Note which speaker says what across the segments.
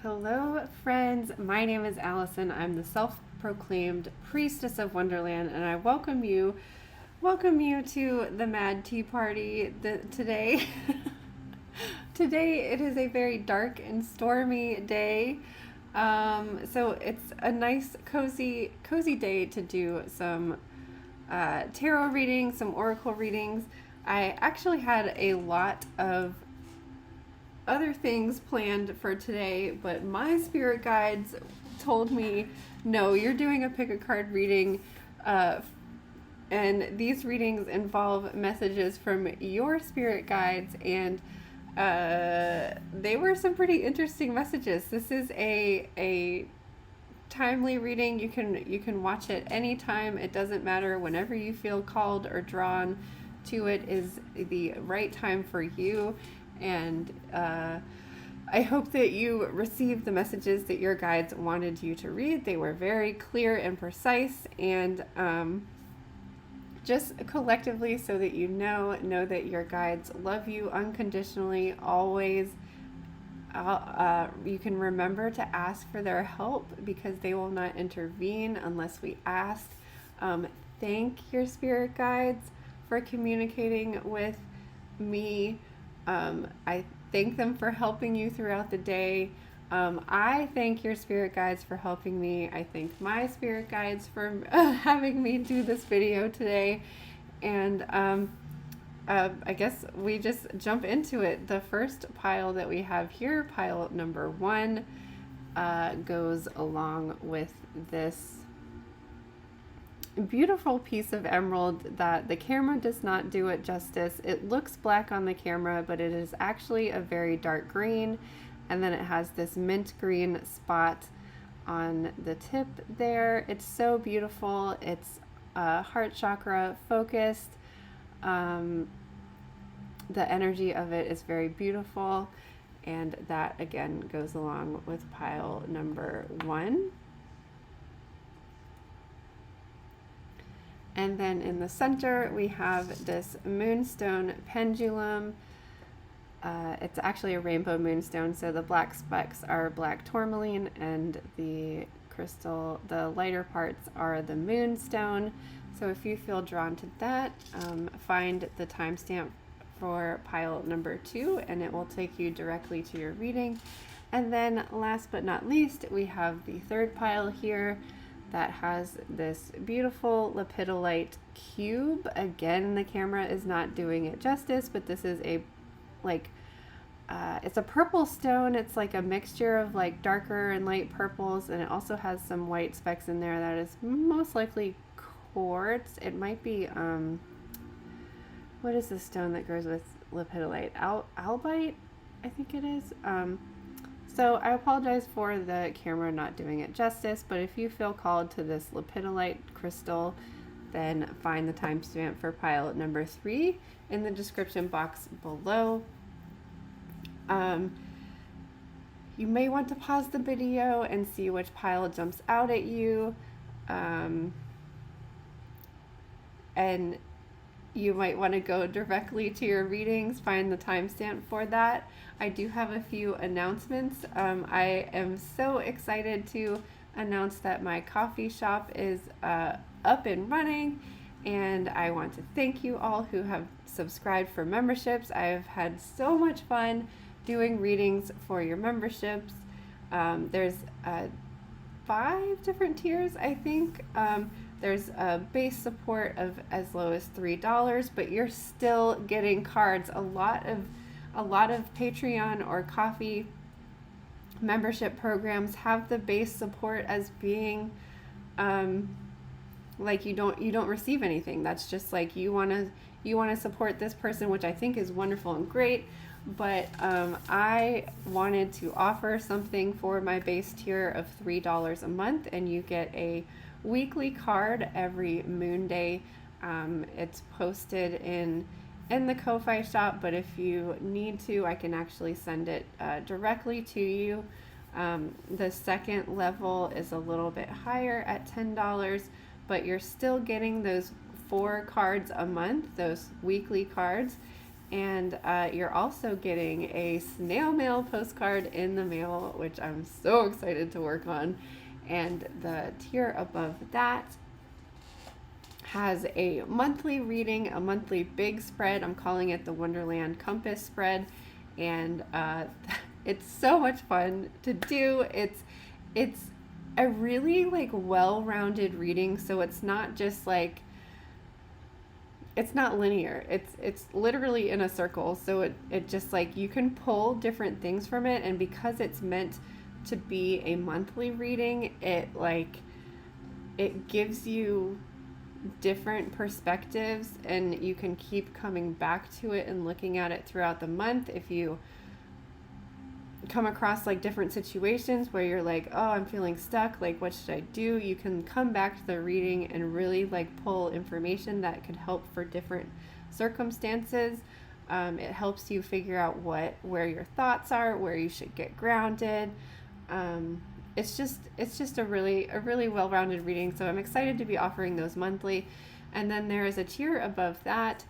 Speaker 1: Hello, friends. My name is Allison. I'm the self-proclaimed priestess of Wonderland, and I welcome you to the Mad Tea Party today. Today it is a very dark and stormy day. So it's a nice, cozy day to do some tarot readings, some oracle readings. I actually had a lot of other things planned for today, but my spirit guides told me, no, you're doing a pick a card reading, and these readings involve messages from your spirit guides, and they were some pretty interesting messages. This is a timely reading. You can watch it anytime. It doesn't matter. Whenever you feel called or drawn to it is the right time for you. And I hope that you received the messages that your guides wanted you to read. They were very clear and precise, and just collectively, so that you know that your guides love you unconditionally, always. You can remember to ask for their help, because they will not intervene unless we ask. Thank your spirit guides for communicating with me. I thank them for helping you throughout the day. I thank your spirit guides for helping me. I thank my spirit guides for having me do this video today. And I guess we just jump into it. The first pile that we have here, pile number 1, goes along with this beautiful piece of emerald that the camera does not do it justice. It looks black on the camera, but it is actually a very dark green, and then it has this mint green spot on the tip there. It's so beautiful. It's heart chakra focused. The energy of it is very beautiful, and that again goes along with pile number 1. And then in the center, we have this moonstone pendulum. It's actually a rainbow moonstone, so the black specks are black tourmaline, and the crystal, the lighter parts, are the moonstone. So if you feel drawn to that, find the timestamp for pile number 2, and it will take you directly to your reading. And then last but not least, we have the third pile here, that has this beautiful lepidolite cube. Again, the camera is not doing it justice, but this is a it's a purple stone. It's like a mixture of like darker and light purples, and it also has some white specks in there. That is most likely quartz. It might be what is the stone that goes with lepidolite? Albite, I think it is. So I apologize for the camera not doing it justice, but if you feel called to this lepidolite crystal, then find the timestamp for pile number 3 in the description box below. You may want to pause the video and see which pile jumps out at you. And you might want to go directly to your readings, find the timestamp for that. I do have a few announcements. I am so excited to announce that my coffee shop is up and running, and I want to thank you all who have subscribed for memberships. I've had so much fun doing readings for your memberships. There's 5 different tiers, I think. There's a base support of as low as $3, but you're still getting cards. A lot of Patreon or coffee membership programs have the base support as being like you don't receive anything. That's just like you want to support this person, which I think is wonderful and great. But I wanted to offer something for my base tier of $3 a month, and you get a weekly card every moon day. It's posted in the Ko-Fi shop, but if you need to, I can actually send it directly to you. The second level is a little bit higher at $10, but you're still getting those 4 cards a month, those weekly cards. And you're also getting a snail mail postcard in the mail, which I'm so excited to work on. And the tier above that has a monthly reading, a monthly big spread. I'm calling it the Wonderland Compass spread. And it's so much fun to do. It's a really like well-rounded reading, so it's not just like, it's not linear. It's literally in a circle. So it just like, you can pull different things from it, and because it's meant to be a monthly reading, it gives you different perspectives, and you can keep coming back to it and looking at it throughout the month. If you come across like different situations where you're like, oh, I'm feeling stuck, like what should I do, you can come back to the reading and really like pull information that could help for different circumstances. It helps you figure out where your thoughts are, where you should get grounded. It's just a really well-rounded reading, so I'm excited to be offering those monthly. And then there is a tier above that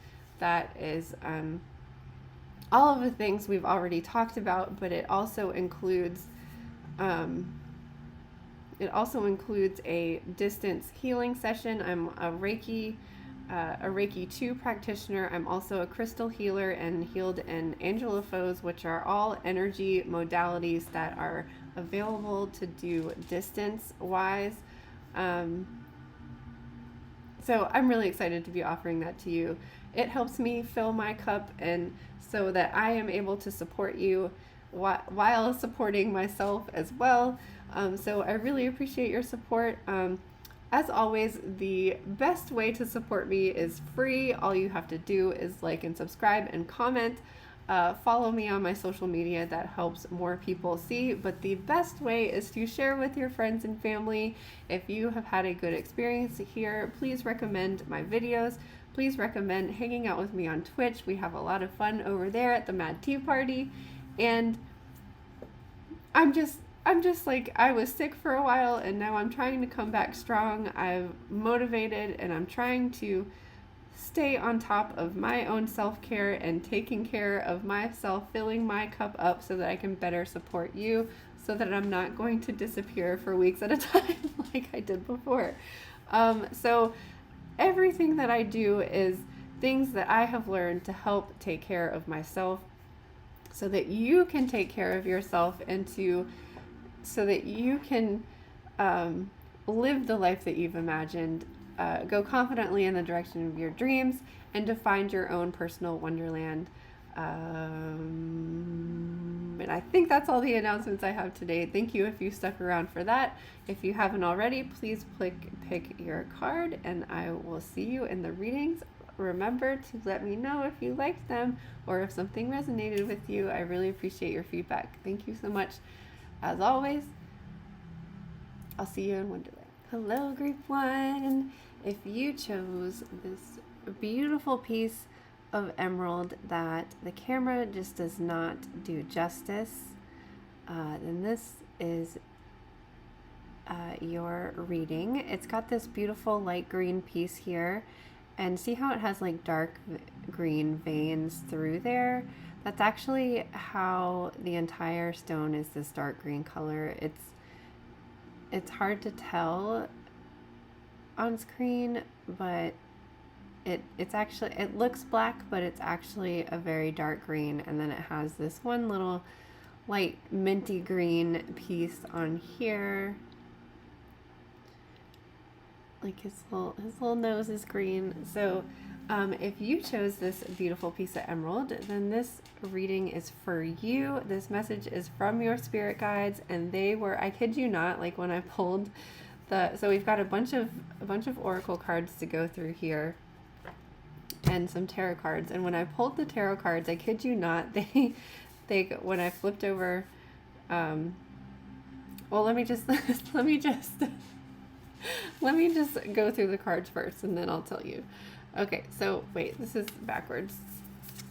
Speaker 1: is all of the things we've already talked about, but it also includes a distance healing session. I'm a Reiki 2 practitioner. I'm also a crystal healer and healed in Angel of Foes, which are all energy modalities that are available to do distance wise. So I'm really excited to be offering that to you. It helps me fill my cup, and so that I am able to support you while supporting myself as well. So I really appreciate your support. As always, the best way to support me is free. All you have to do is like and subscribe and comment. Follow me on my social media. That helps more people see. But the best way is to share with your friends and family. If you have had a good experience here, please recommend my videos. Please recommend hanging out with me on Twitch. We have a lot of fun over there at the Mad Tea Party. And I'm just like, I was sick for a while, and now I'm trying to come back strong. I'm motivated, and I'm trying to stay on top of my own self-care and taking care of myself, filling my cup up so that I can better support you, so that I'm not going to disappear for weeks at a time like I did before. So everything that I do is things that I have learned to help take care of myself, so that you can take care of yourself, and so that you can live the life that you've imagined, go confidently in the direction of your dreams, and to find your own personal wonderland. And I think that's all the announcements I have today. Thank you if you stuck around for that. If you haven't already, please pick your card, and I will see you in the readings. Remember to let me know if you liked them or if something resonated with you. I really appreciate your feedback. Thank you so much. As always, I'll see you in Wonderland. Hello, Group 1. If you chose this beautiful piece of emerald that the camera just does not do justice, then this is your reading. It's got this beautiful light green piece here, and see how it has like dark green veins through there? That's actually how the entire stone is this dark green color. It's hard to tell on screen, but it's actually, it looks black, but it's actually a very dark green. And then it has this one little light minty green piece on here. Like his little nose is green. So if you chose this beautiful piece of emerald, then this reading is for you. This message is from your spirit guides, and they were, I kid you not, like when I pulled so we've got a bunch of oracle cards to go through here, and some tarot cards. And when I pulled the tarot cards, I kid you not, they when I flipped over, well, let me just let me just go through the cards first, and then I'll tell you. Okay, so wait, this is backwards.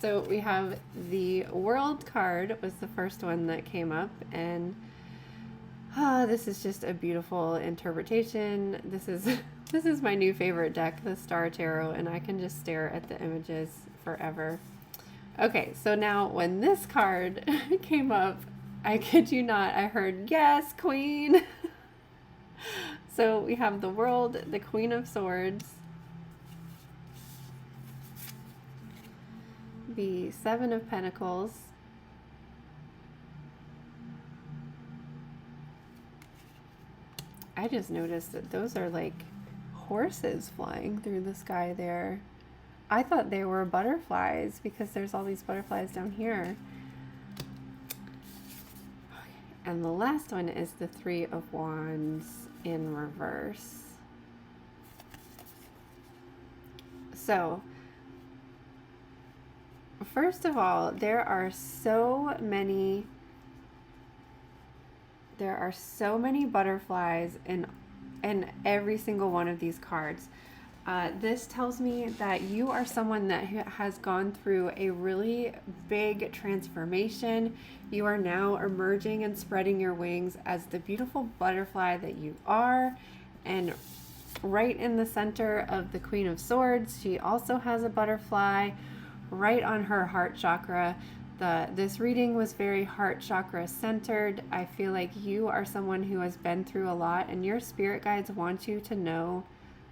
Speaker 1: So we have the World card was the first one that came up, and this is just a beautiful interpretation. This is my new favorite deck, the Star Tarot, and I can just stare at the images forever. Okay, so now when this card came up, I kid you not, I heard, yes, queen. So we have the world, the Queen of Swords, the Seven of Pentacles, I just noticed that those are like horses flying through the sky there. I thought they were butterflies because there's all these butterflies down here. And the last one is the Three of Wands in reverse. So, first of all, there are so many butterflies in every single one of these cards. This tells me that you are someone that has gone through a really big transformation. You are now emerging and spreading your wings as the beautiful butterfly that you are. And right in the center of the Queen of Swords, she also has a butterfly right on her heart chakra. This reading was very heart chakra centered. I feel like you are someone who has been through a lot, and your spirit guides want you to know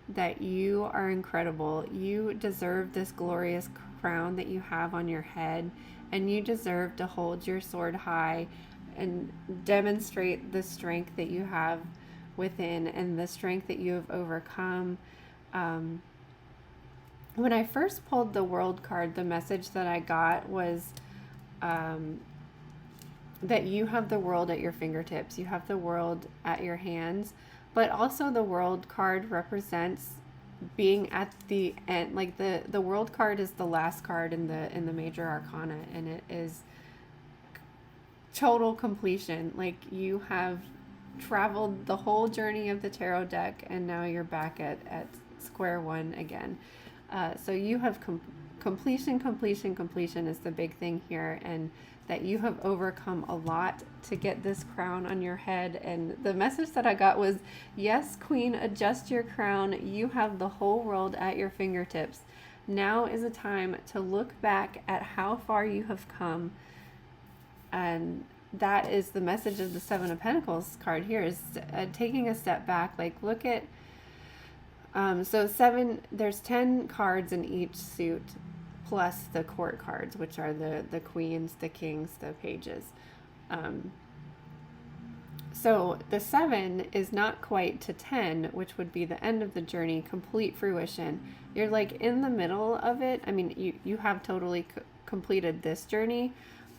Speaker 1: that you are incredible. You deserve this glorious crown that you have on your head, and you deserve to hold your sword high and demonstrate the strength that you have within and the strength that you have overcome. When I first pulled the World card, the message that I got was that you have the world at your fingertips. You have the world at your hands. But also the World card represents being at the end. Like the World card is the last card in the major arcana, and it is total completion. Like you have traveled the whole journey of the tarot deck, and now you're back at square one again. So you have completion is the big thing here, and that you have overcome a lot to get this crown on your head. And the message that I got was, yes, Queen, adjust your crown. You have the whole world at your fingertips. Now is a time to look back at how far you have come. And that is the message of the Seven of Pentacles card here, is taking a step back. Like, look at, there's 10 cards in each suit, plus the court cards, which are the queens, the kings, the pages. So the 7 is not quite to 10, which would be the end of the journey, complete fruition. You're like in the middle of it. I mean, you have totally completed this journey,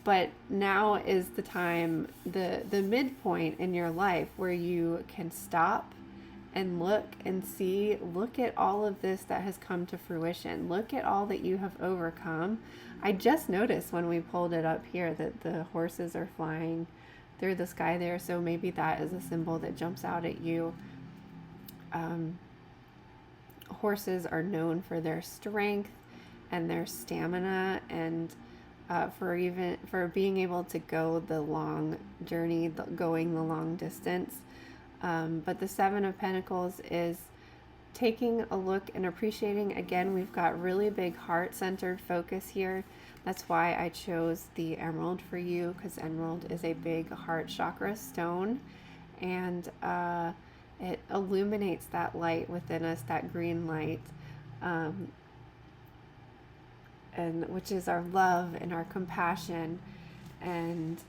Speaker 1: but now is the time, the midpoint in your life where you can stop and look and see, look at all of this that has come to fruition. Look at all that you have overcome. I just noticed when we pulled it up here that the horses are flying through the sky there. So maybe that is a symbol that jumps out at you. Horses are known for their strength and their stamina, and for being able to go the long journey, going the long distance. But the Seven of Pentacles is taking a look and appreciating. Again, we've got really big heart-centered focus here. That's why I chose the emerald for you, because emerald is a big heart chakra stone, and it illuminates that light within us, that green light, and which is our love and our compassion. And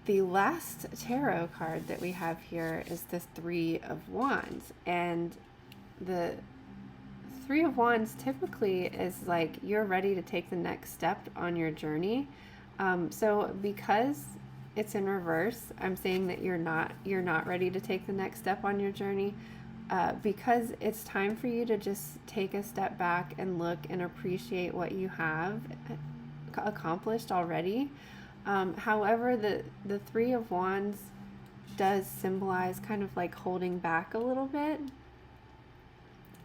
Speaker 1: the last tarot card that we have here is the Three of Wands. And the Three of Wands typically is like you're ready to take the next step on your journey. So because it's in reverse, I'm saying that you're not ready to take the next step on your journey, because it's time for you to just take a step back and look and appreciate what you have accomplished already. However, the Three of Wands does symbolize kind of like holding back a little bit.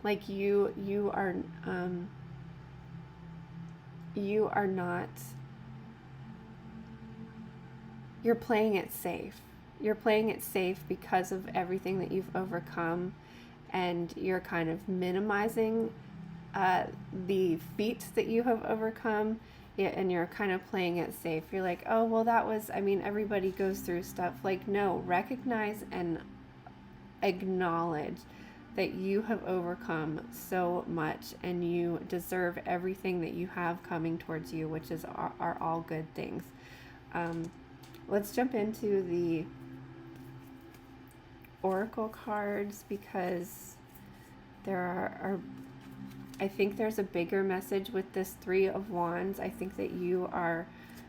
Speaker 1: Like you are not, you're playing it safe. You're playing it safe because of everything that you've overcome, and you're kind of minimizing the feats that you have overcome, yeah, and you're kind of playing it safe. You're like, oh, well, that was, I mean, everybody goes through stuff. Like, no, recognize and acknowledge that you have overcome so much and you deserve everything that you have coming towards you, which are all good things. Let's jump into the oracle cards, because there are I think there's a bigger message with this Three of Wands. I think that you are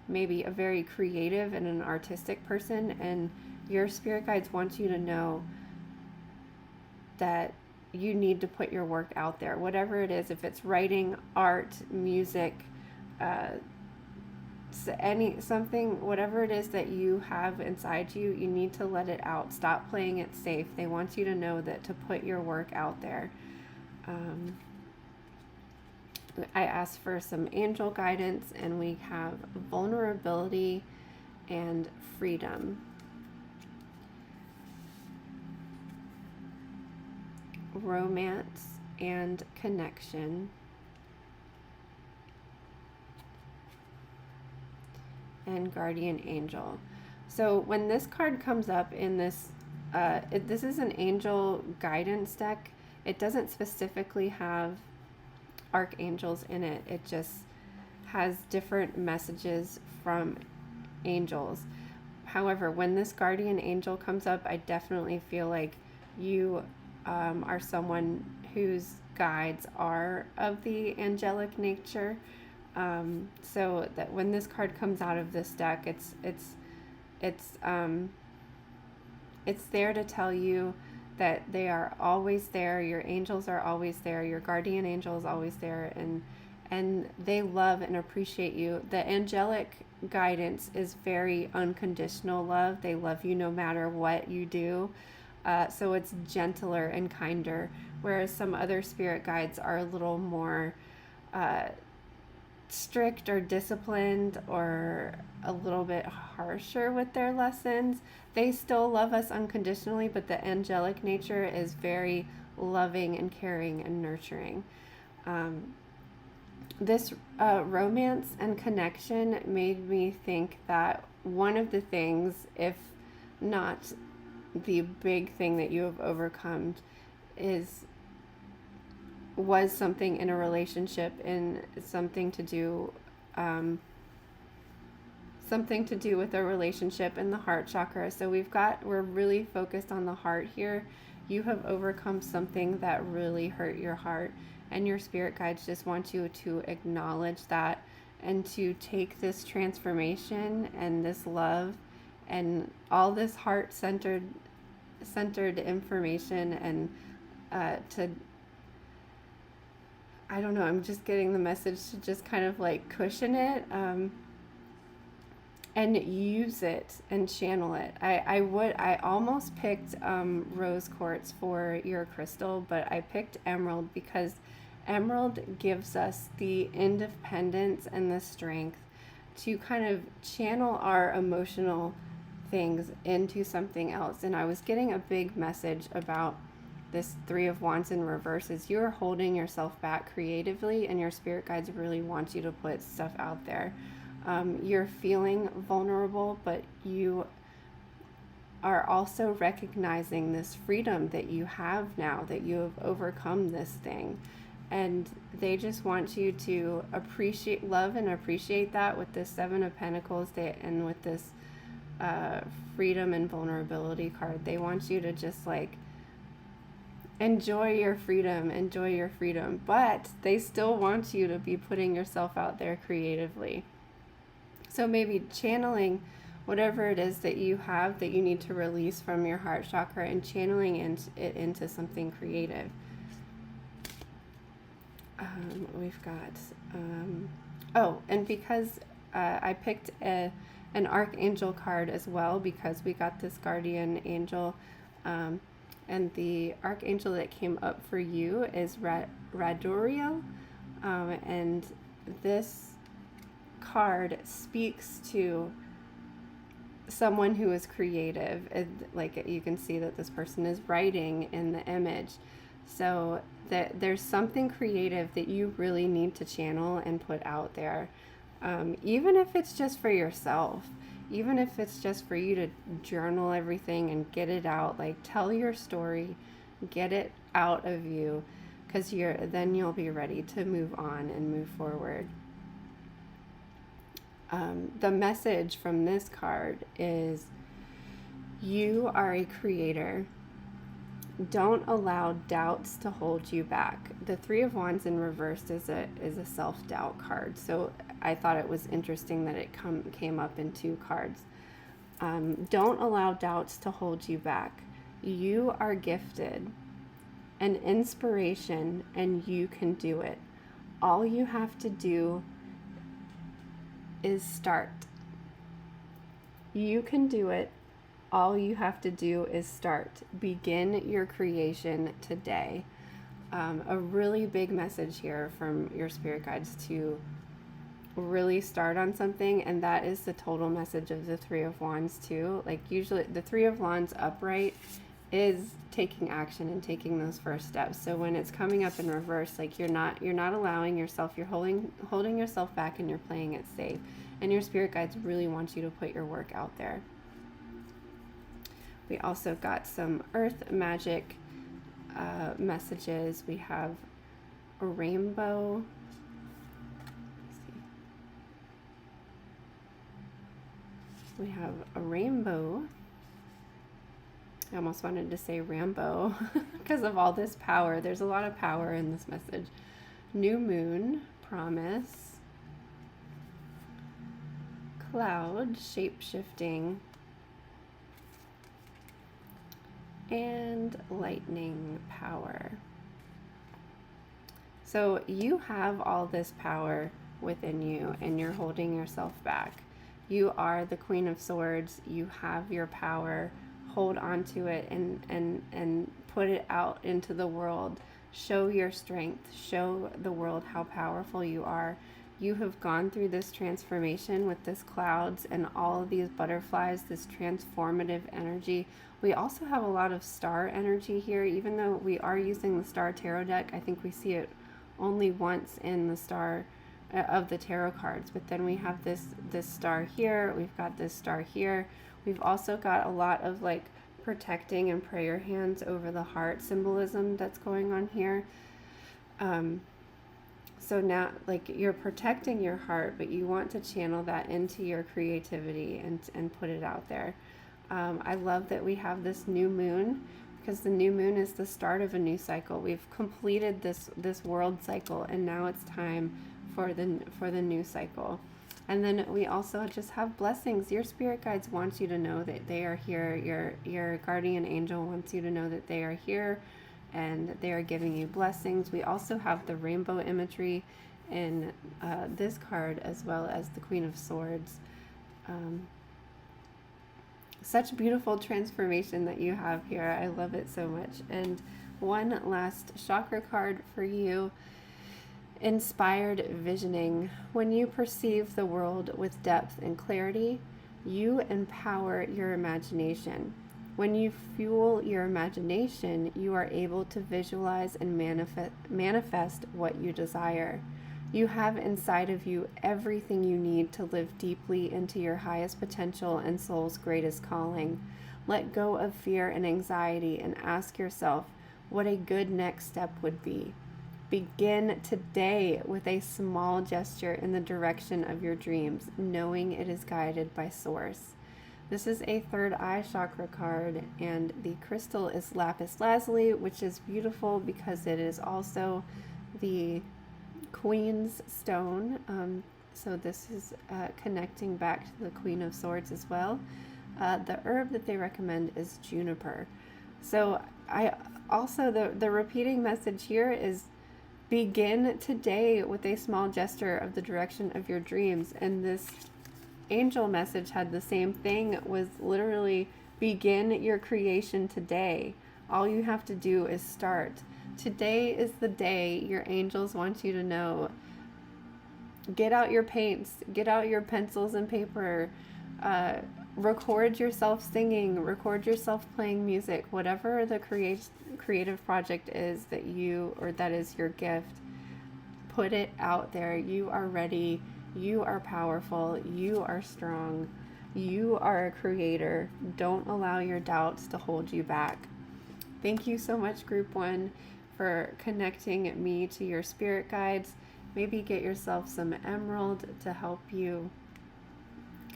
Speaker 1: maybe a very creative and an artistic person, and your spirit guides want you to know that you need to put your work out there, whatever it is. If it's writing, art, music, something, whatever it is that you have inside you, you need to let it out. Stop playing it safe. They want you to know that to put your work out there. I asked for some angel guidance, and we have vulnerability and freedom. Romance and connection. And guardian angel. So when this card comes up in this, this is an angel guidance deck. It doesn't specifically have archangels in it. It just has different messages from angels. However, when this guardian angel comes up, I definitely feel like you are someone whose guides are of the angelic nature. So that when this card comes out of this deck, it's there to tell you that they are always there. Your angels are always there. Your guardian angel is always there, and they love and appreciate you. The angelic guidance is very unconditional love. They love you no matter what you do. So it's gentler and kinder, whereas some other spirit guides are a little more strict or disciplined or a little bit harsher with their lessons. They still love us unconditionally, but the angelic nature is very loving and caring and nurturing. This romance and connection made me think that one of the things, if not the big thing that you have overcome, was something in a relationship, and something to do with a relationship in the heart chakra. So we're really focused on the heart here. You have overcome something that really hurt your heart, and your spirit guides just want you to acknowledge that and to take this transformation and this love and all this heart-centered information and to, I don't know, I'm just getting the message to just kind of like cushion it and use it and channel it. I almost picked rose quartz for your crystal, but I picked emerald because emerald gives us the independence and the strength to kind of channel our emotional things into something else. And I was getting a big message about this Three of Wands in reverse is you're holding yourself back creatively, and your spirit guides really want you to put stuff out there. You're feeling vulnerable, but you are also recognizing this freedom that you have now, that you have overcome this thing. And they just want you to love and appreciate that with this Seven of Pentacles and with this freedom and vulnerability card. They want you to just like enjoy your freedom, but they still want you to be putting yourself out there creatively. So maybe channeling whatever it is that you have that you need to release from your heart chakra and channeling it into something creative. We've got, and because I picked an archangel card as well, because we got this guardian angel, and the archangel that came up for you is Raduriel, and this card speaks to someone who is creative. Like you can see that this person is writing in the image. So there's something creative that you really need to channel and put out there. Even if it's just for yourself, even if it's just for you to journal everything and get it out, like tell your story, get it out of you, because then you'll be ready to move on and move forward. The message from this card is, you are a creator. Don't allow doubts to hold you back. The Three of Wands in reversed is a self-doubt card. So I thought it was interesting that it came up in two cards. Don't allow doubts to hold you back. You are gifted, an inspiration, and you can do it. All you have to do is start. You can do it. All you have to do is start. Begin your creation today. A really big message here from your spirit guides to really start on something, and that is the total message of the Three of Wands too. Like usually the Three of Wands upright is taking action and taking those first steps. So when it's coming up in reverse, like you're not allowing yourself, you're holding yourself back, and you're playing it safe. And your spirit guides really want you to put your work out there. We also got some earth magic messages. We have a rainbow. We have a rainbow. I almost wanted to say Rambo because of all this power. There's a lot of power in this message. New moon, promise. Cloud, shape-shifting. And lightning power. So you have all this power within you, and you're holding yourself back. You are the Queen of Swords. You have your power. Hold on to it and put it out into the world. Show your strength. Show the world how powerful you are. You have gone through this transformation with this clouds and all of these butterflies, this transformative energy. We also have a lot of star energy here. Even though we are using the Star Tarot deck, I think we see it only once in the star of the tarot cards. But then we have this star here. We've got this star here. We've also got a lot of like protecting and prayer hands over the heart symbolism that's going on here. So now, like, you're protecting your heart, but you want to channel that into your creativity and put it out there. I love that we have this new moon, because the new moon is the start of a new cycle. We've completed this world cycle, and now it's time for the new cycle. And then we also just have blessings. Your spirit guides want you to know that they are here. Your guardian angel wants you to know that they are here, and they are giving you blessings. We also have the rainbow imagery in this card, as well as the Queen of Swords. Such beautiful transformation that you have here. I love it so much. And one last chakra card for you. Inspired visioning. When you perceive the world with depth and clarity, you empower your imagination. When you fuel your imagination, you are able to visualize and manifest what you desire. You have inside of you everything you need to live deeply into your highest potential and soul's greatest calling. Let go of fear and anxiety and ask yourself what a good next step would be. Begin today with a small gesture in the direction of your dreams, knowing it is guided by Source. This is a third eye chakra card, and the crystal is lapis lazuli, which is beautiful because it is also the Queen's stone. So this is connecting back to the Queen of Swords as well. The herb that they recommend is juniper. So I also, the repeating message here is, begin today with a small gesture of the direction of your dreams. And this angel message had the same thing. It was literally, begin your creation today. All you have to do is start. Today is the day your angels want you to know. Get out your paints, get out your pencils and paper, record yourself singing, record yourself playing music, whatever the creative project is that that is your gift, put it out there. You are ready. You are powerful. You are strong. You are a creator. Don't allow your doubts to hold you back. Thank you so much, Group 1, for connecting me to your spirit guides. Maybe get yourself some emerald to help you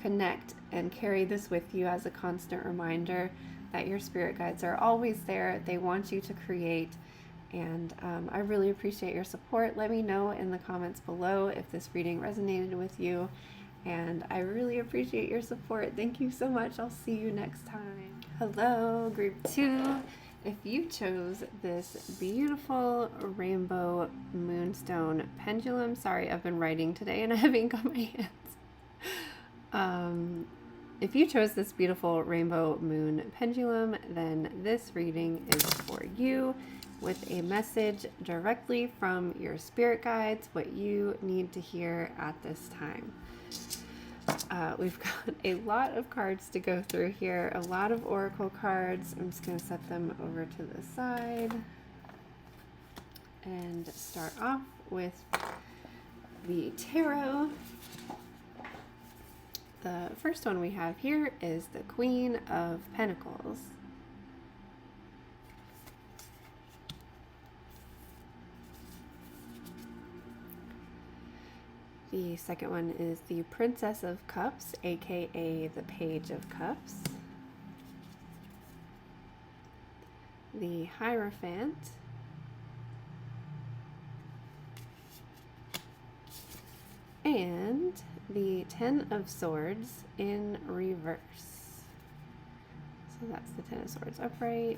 Speaker 1: connect and carry this with you as a constant reminder that your spirit guides are always there. They want you to create. And I really appreciate your support. Let me know in the comments below if this reading resonated with you. And I really appreciate your support. Thank you so much. I'll see you next time. Hello, Group 2. If you chose this beautiful rainbow moonstone pendulum, sorry, I've been writing today and I have ink on my hands. If you chose this beautiful rainbow moon pendulum, then this reading is for you, with a message directly from your spirit guides, what you need to hear at this time. We've got a lot of cards to go through here, a lot of oracle cards. I'm just going to set them over to the side and start off with the tarot. The first one we have here is the Queen of Pentacles. The second one is the Princess of Cups, aka the Page of Cups. The Hierophant. And the Ten of Swords in reverse. So that's the Ten of Swords upright,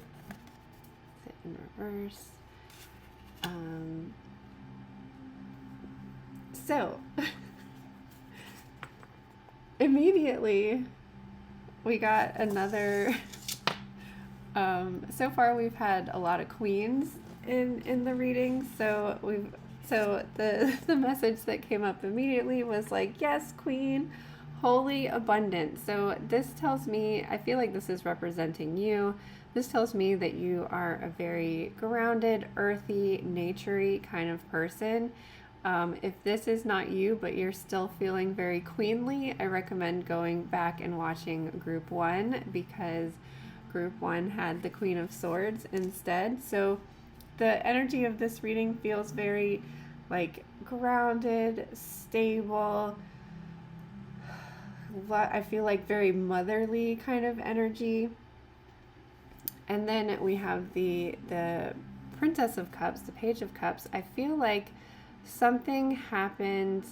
Speaker 1: in reverse. So immediately we got another, so far we've had a lot of queens in the reading. So the message that came up immediately was like, yes, queen, holy abundance. So this tells me, I feel like this is representing you. This tells me that you are a very grounded, earthy, naturey kind of person. If this is not you, but you're still feeling very queenly, I recommend going back and watching Group 1, because Group 1 had the Queen of Swords instead. So the energy of this reading feels very like grounded, stable. I feel like very motherly kind of energy. And then we have the Princess of Cups, the Page of Cups. I feel like something happened,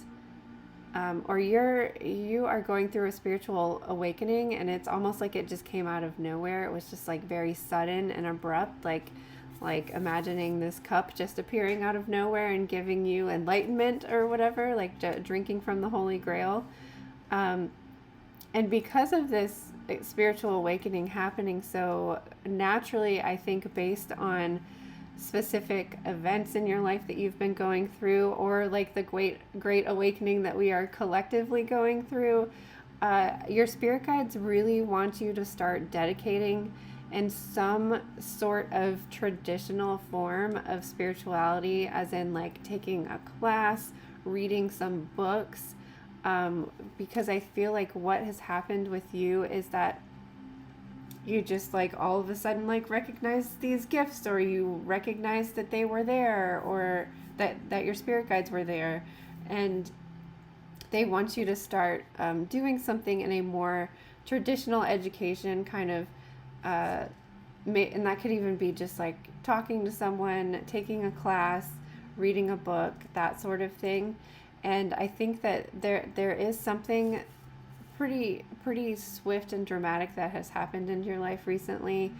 Speaker 1: or you are going through a spiritual awakening, and it's almost like it just came out of nowhere. It was just like very sudden and abrupt, like imagining this cup just appearing out of nowhere and giving you enlightenment or whatever, like drinking from the Holy Grail. And because of this spiritual awakening happening so naturally, I think based on specific events in your life that you've been going through, or like the great awakening that we are collectively going through, your spirit guides really want you to start dedicating in some sort of traditional form of spirituality, as in like taking a class, reading some books, because I feel like what has happened with you is that you just like all of a sudden like recognize these gifts, or you recognize that they were there, or that your spirit guides were there, and they want you to start doing something in a more traditional education kind of, and that could even be just like talking to someone, taking a class, reading a book, that sort of thing. And I think that there is something pretty swift and dramatic that has happened in your life recently,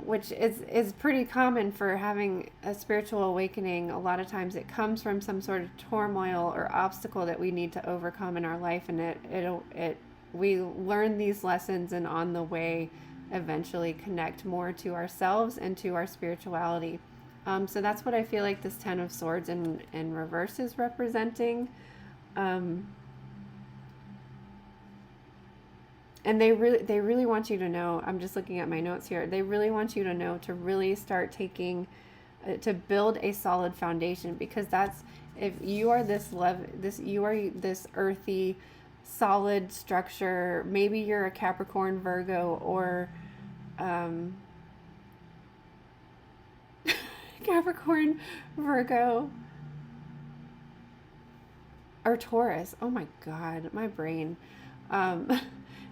Speaker 1: which is pretty common for having a spiritual awakening. A lot of times it comes from some sort of turmoil or obstacle that we need to overcome in our life, and we learn these lessons, and on the way eventually connect more to ourselves and to our spirituality. So that's what I feel like this Ten of Swords in reverse is representing. And they really want you to know, I'm just looking at my notes here, they really want you to know to really start taking, to build a solid foundation, because that's, if you are you are this earthy solid structure, maybe you're a Capricorn, Virgo, or Capricorn, Virgo, or Taurus. Oh my God, my brain. Um,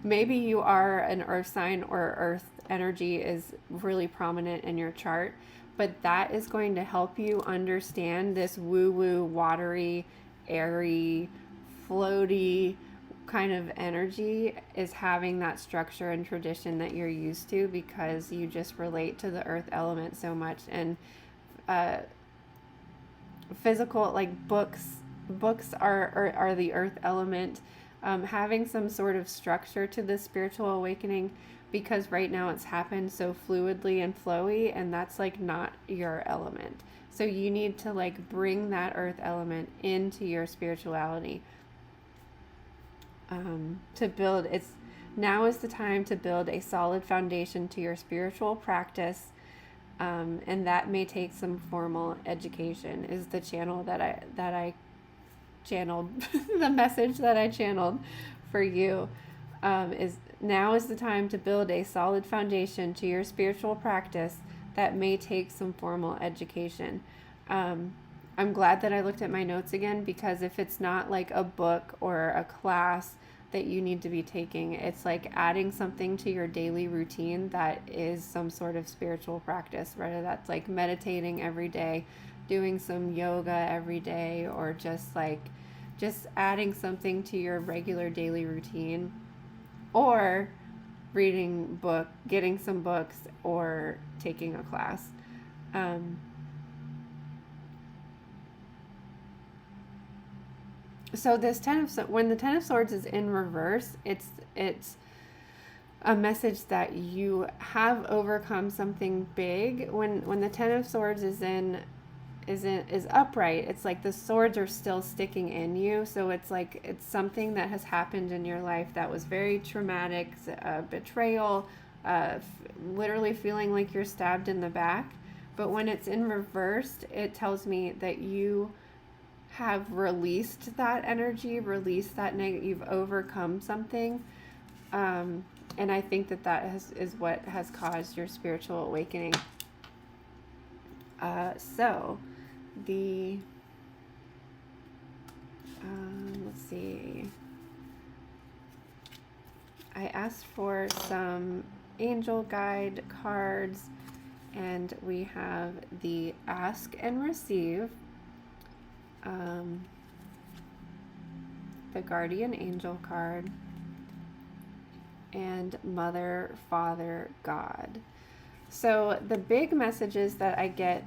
Speaker 1: Maybe you are an earth sign, or earth energy is really prominent in your chart, but that is going to help you understand this woo woo, watery, airy, floaty kind of energy is having that structure and tradition that you're used to, because you just relate to the earth element so much. And uh, physical, like books are the earth element. Having some sort of structure to this spiritual awakening, because right now it's happened so fluidly and flowy, and that's like not your element. So you need to like bring that earth element into your spirituality, to build. Now is the time to build a solid foundation to your spiritual practice, and that may take some formal education. Is the channel that I channeled the message that I channeled for you, is now is the time to build a solid foundation to your spiritual practice that may take some formal education. I'm glad that I looked at my notes again, because if it's not like a book or a class that you need to be taking, it's like adding something to your daily routine that is some sort of spiritual practice, whether that's like meditating every day, doing some yoga every day, or just adding something to your regular daily routine, or getting some books, or taking a class. So when the Ten of Swords is in reverse, it's a message that you have overcome something big. When the Ten of Swords is upright, it's like the swords are still sticking in you. So it's like it's something that has happened in your life that was very traumatic, betrayal, literally feeling like you're stabbed in the back. But when it's in reverse, it tells me that you have released that energy, released that you've overcome something. And I think that is what has caused your spiritual awakening. So let's see. I asked for some angel guide cards, and we have the Ask and Receive, the Guardian Angel card, and Mother, Father, God. So the big messages that I get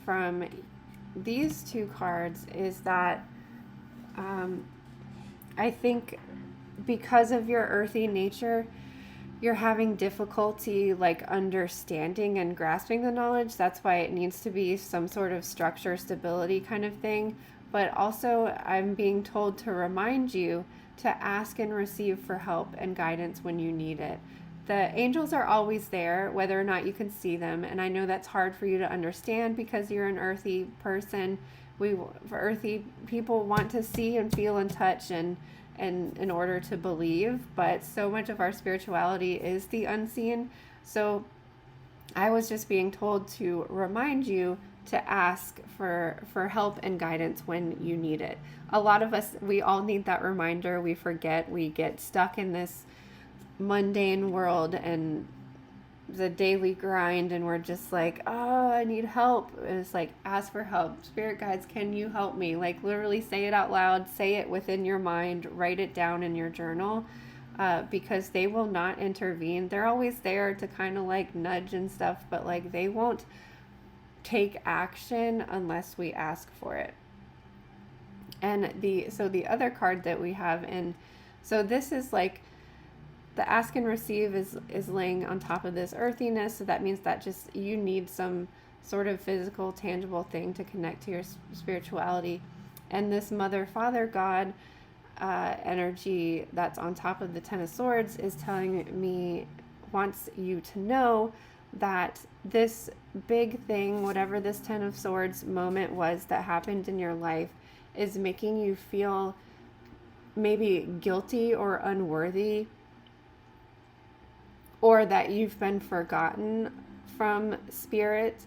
Speaker 1: from these two cards is that I think because of your earthy nature, you're having difficulty like understanding and grasping the knowledge. That's why it needs to be some sort of structure, stability kind of thing. But also I'm being told to remind you to ask and receive for help and guidance when you need it. The angels are always there, whether or not you can see them. And I know that's hard for you to understand because you're an earthy person. Earthy people want to see and feel and touch and in order to believe, but so much of our spirituality is the unseen. So I was just being told to remind you to ask for help and guidance when you need it. A lot of us, we all need that reminder. We forget, we get stuck in this mundane world and the daily grind, and we're just like, oh, I need help. And it's like, ask for help. Spirit guides, can you help me? Like literally say it out loud, say it within your mind, write it down in your journal, because they will not intervene. They're always there to kind of like nudge and stuff, but like they won't take action unless we ask for it. And the other card that we have, and so this is like the ask and receive is laying on top of this earthiness. So that means that just you need some sort of physical, tangible thing to connect to your spirituality. And this Mother, Father, God, energy that's on top of the Ten of Swords is telling me, wants you to know that this big thing, whatever this Ten of Swords moment was that happened in your life, is making you feel maybe guilty or unworthy, or that you've been forgotten from spirit.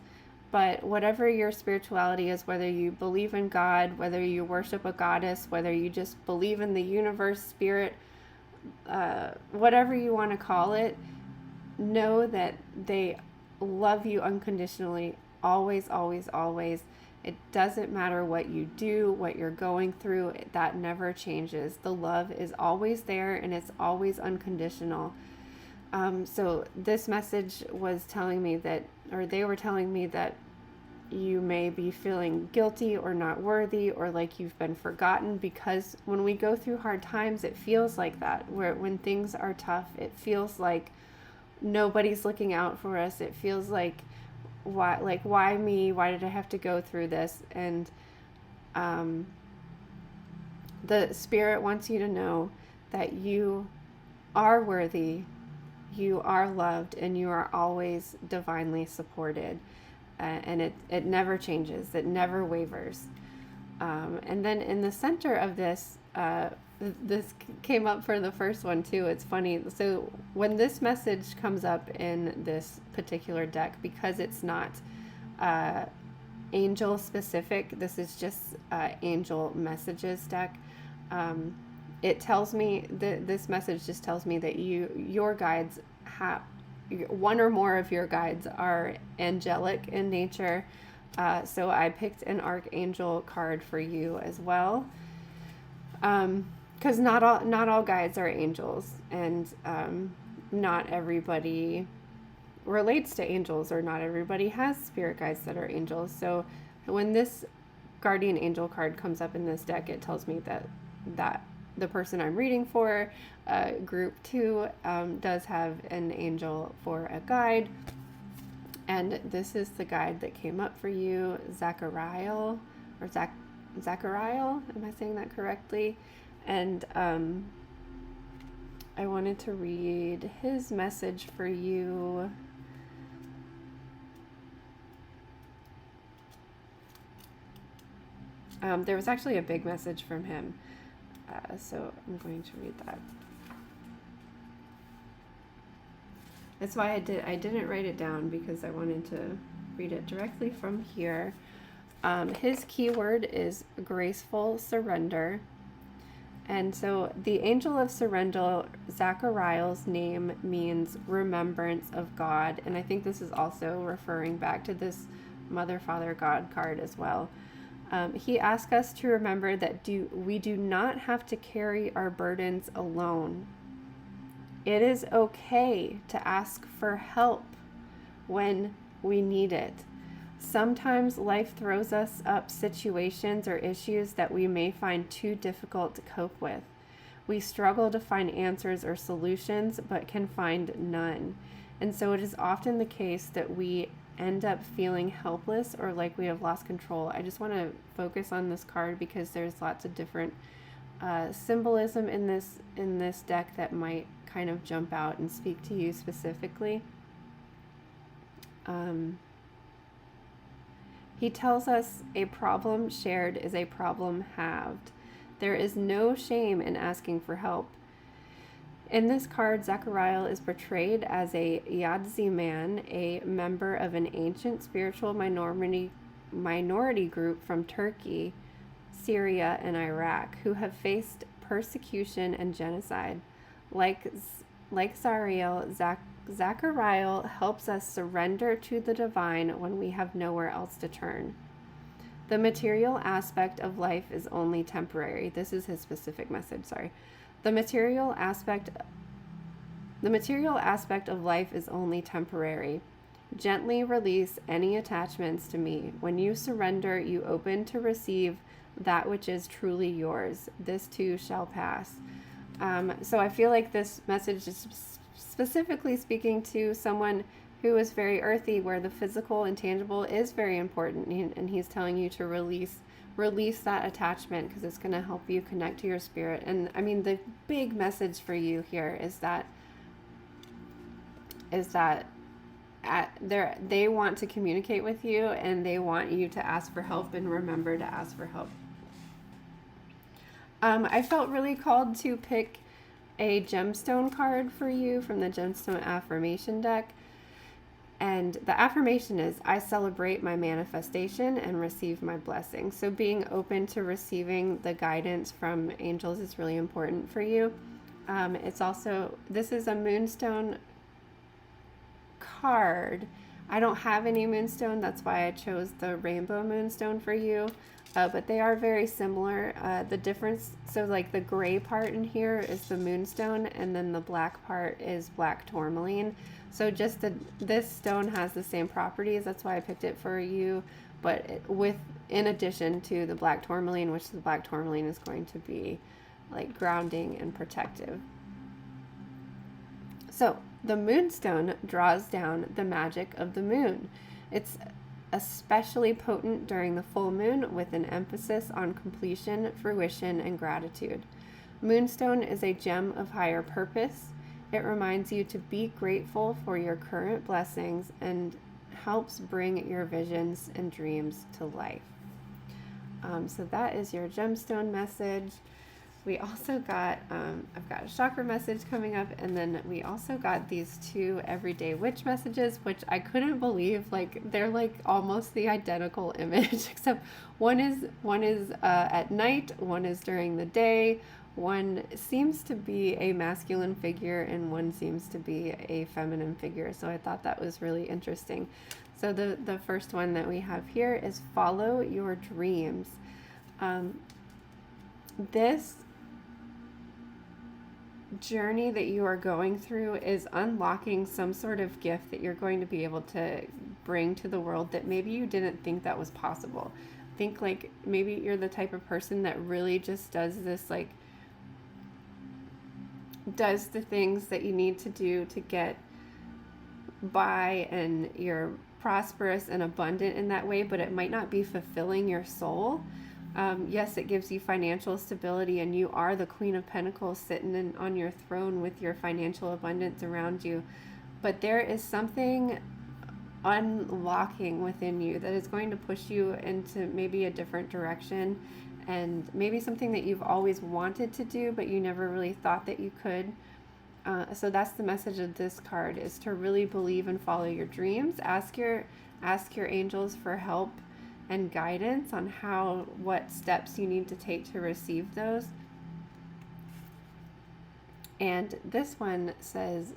Speaker 1: But whatever your spirituality is, whether you believe in God, whether you worship a goddess, whether you just believe in the universe, spirit, whatever you want to call it, know that they love you unconditionally, always, always, always. It doesn't matter what you do, what you're going through, that never changes. The love is always there, and it's always unconditional. So this message was telling me that, or they were telling me that you may be feeling guilty or not worthy, or like you've been forgotten, because when we go through hard times, it feels like that. When things are tough, it feels like nobody's looking out for us. It feels like, why me? Why did I have to go through this? And the Spirit wants you to know that you are worthy, you are loved, and you are always divinely supported. And it never changes. It never wavers. And then in the center of this, this came up for the first one too. It's funny. So when this message comes up in this particular deck, because it's not angel specific, this is just angel messages deck. It tells me that this message just tells me that your guides have, one or more of your guides are angelic in nature. So I picked an archangel card for you as well. Because not all guides are angels, and not everybody relates to angels, or not everybody has spirit guides that are angels. So when this guardian angel card comes up in this deck, it tells me that the person I'm reading for, group 2, does have an angel for a guide. And this is the guide that came up for you, Zachariel, or Zachariel, am I saying that correctly? And I wanted to read his message for you. There was actually a big message from him, so I'm going to read that. That's why I didn't write it down, because I wanted to read it directly from here. His keyword is graceful surrender. And so the angel of surrender, Zachariel's name means remembrance of God. And I think this is also referring back to this Mother, Father, God card as well. He asks us to remember that we do not have to carry our burdens alone. It is okay to ask for help when we need it. Sometimes life throws us up situations or issues that we may find too difficult to cope with. We struggle to find answers or solutions, but can find none. And so it is often the case that we end up feeling helpless or like we have lost control. I just want to focus on this card because there's lots of different symbolism in this deck that might kind of jump out and speak to you specifically. He tells us a problem shared is a problem halved. There is no shame in asking for help. In this card, Zachariel is portrayed as a Yazidi man, a member of an ancient spiritual minority group from Turkey, Syria, and Iraq, who have faced persecution and genocide. Like Zariel, Zachariel helps us surrender to the divine when we have nowhere else to turn. The material aspect of life is only temporary. This is his specific message, sorry. The material aspect of life is only temporary. Gently release any attachments to me. When you surrender, you open to receive that which is truly yours. This too shall pass. So I feel like this message is specifically speaking to someone who is very earthy, where the physical and tangible is very important, and he's telling you to release release that attachment, because it's going to help you connect to your spirit. And I mean, the big message for you here is that they want to communicate with you, and they want you to ask for help, and remember to ask for help. I felt really called to pick a gemstone card for you from the Gemstone Affirmation deck. And the affirmation is, I celebrate my manifestation and receive my blessing. So being open to receiving the guidance from angels is really important for you. It's also, this is a moonstone card. I don't have any moonstone. That's why I chose the rainbow moonstone for you. But they are very similar. The difference, so like the gray part in here is the moonstone, and then the black part is black tourmaline. So just this stone has the same properties. That's why I picked it for you. But in addition to the black tourmaline, which the black tourmaline is going to be like grounding and protective. So the moonstone draws down the magic of the moon. It's especially potent during the full moon, with an emphasis on completion, fruition, and gratitude. Moonstone is a gem of higher purpose. It reminds you to be grateful for your current blessings and helps bring your visions and dreams to life. So that is your gemstone message. We also got, I've got a chakra message coming up, and then we also got these 2 everyday witch messages, which I couldn't believe, like they're like almost the identical image, except one is at night, one is during the day, one seems to be a masculine figure, and one seems to be a feminine figure. So I thought that was really interesting. So the first one that we have here is follow your dreams. This journey that you are going through is unlocking some sort of gift that you're going to be able to bring to the world that maybe you didn't think that was possible. Think like maybe you're the type of person that really just does this, like does the things that you need to do to get by, and you're prosperous and abundant in that way, but it might not be fulfilling your soul. Yes, it gives you financial stability, and you are the Queen of Pentacles sitting on your throne with your financial abundance around you. But there is something unlocking within you that is going to push you into maybe a different direction, and maybe something that you've always wanted to do, but you never really thought that you could. So that's the message of this card, is to really believe and follow your dreams. Ask your angels for help and guidance on what steps you need to take to receive those. And this one says,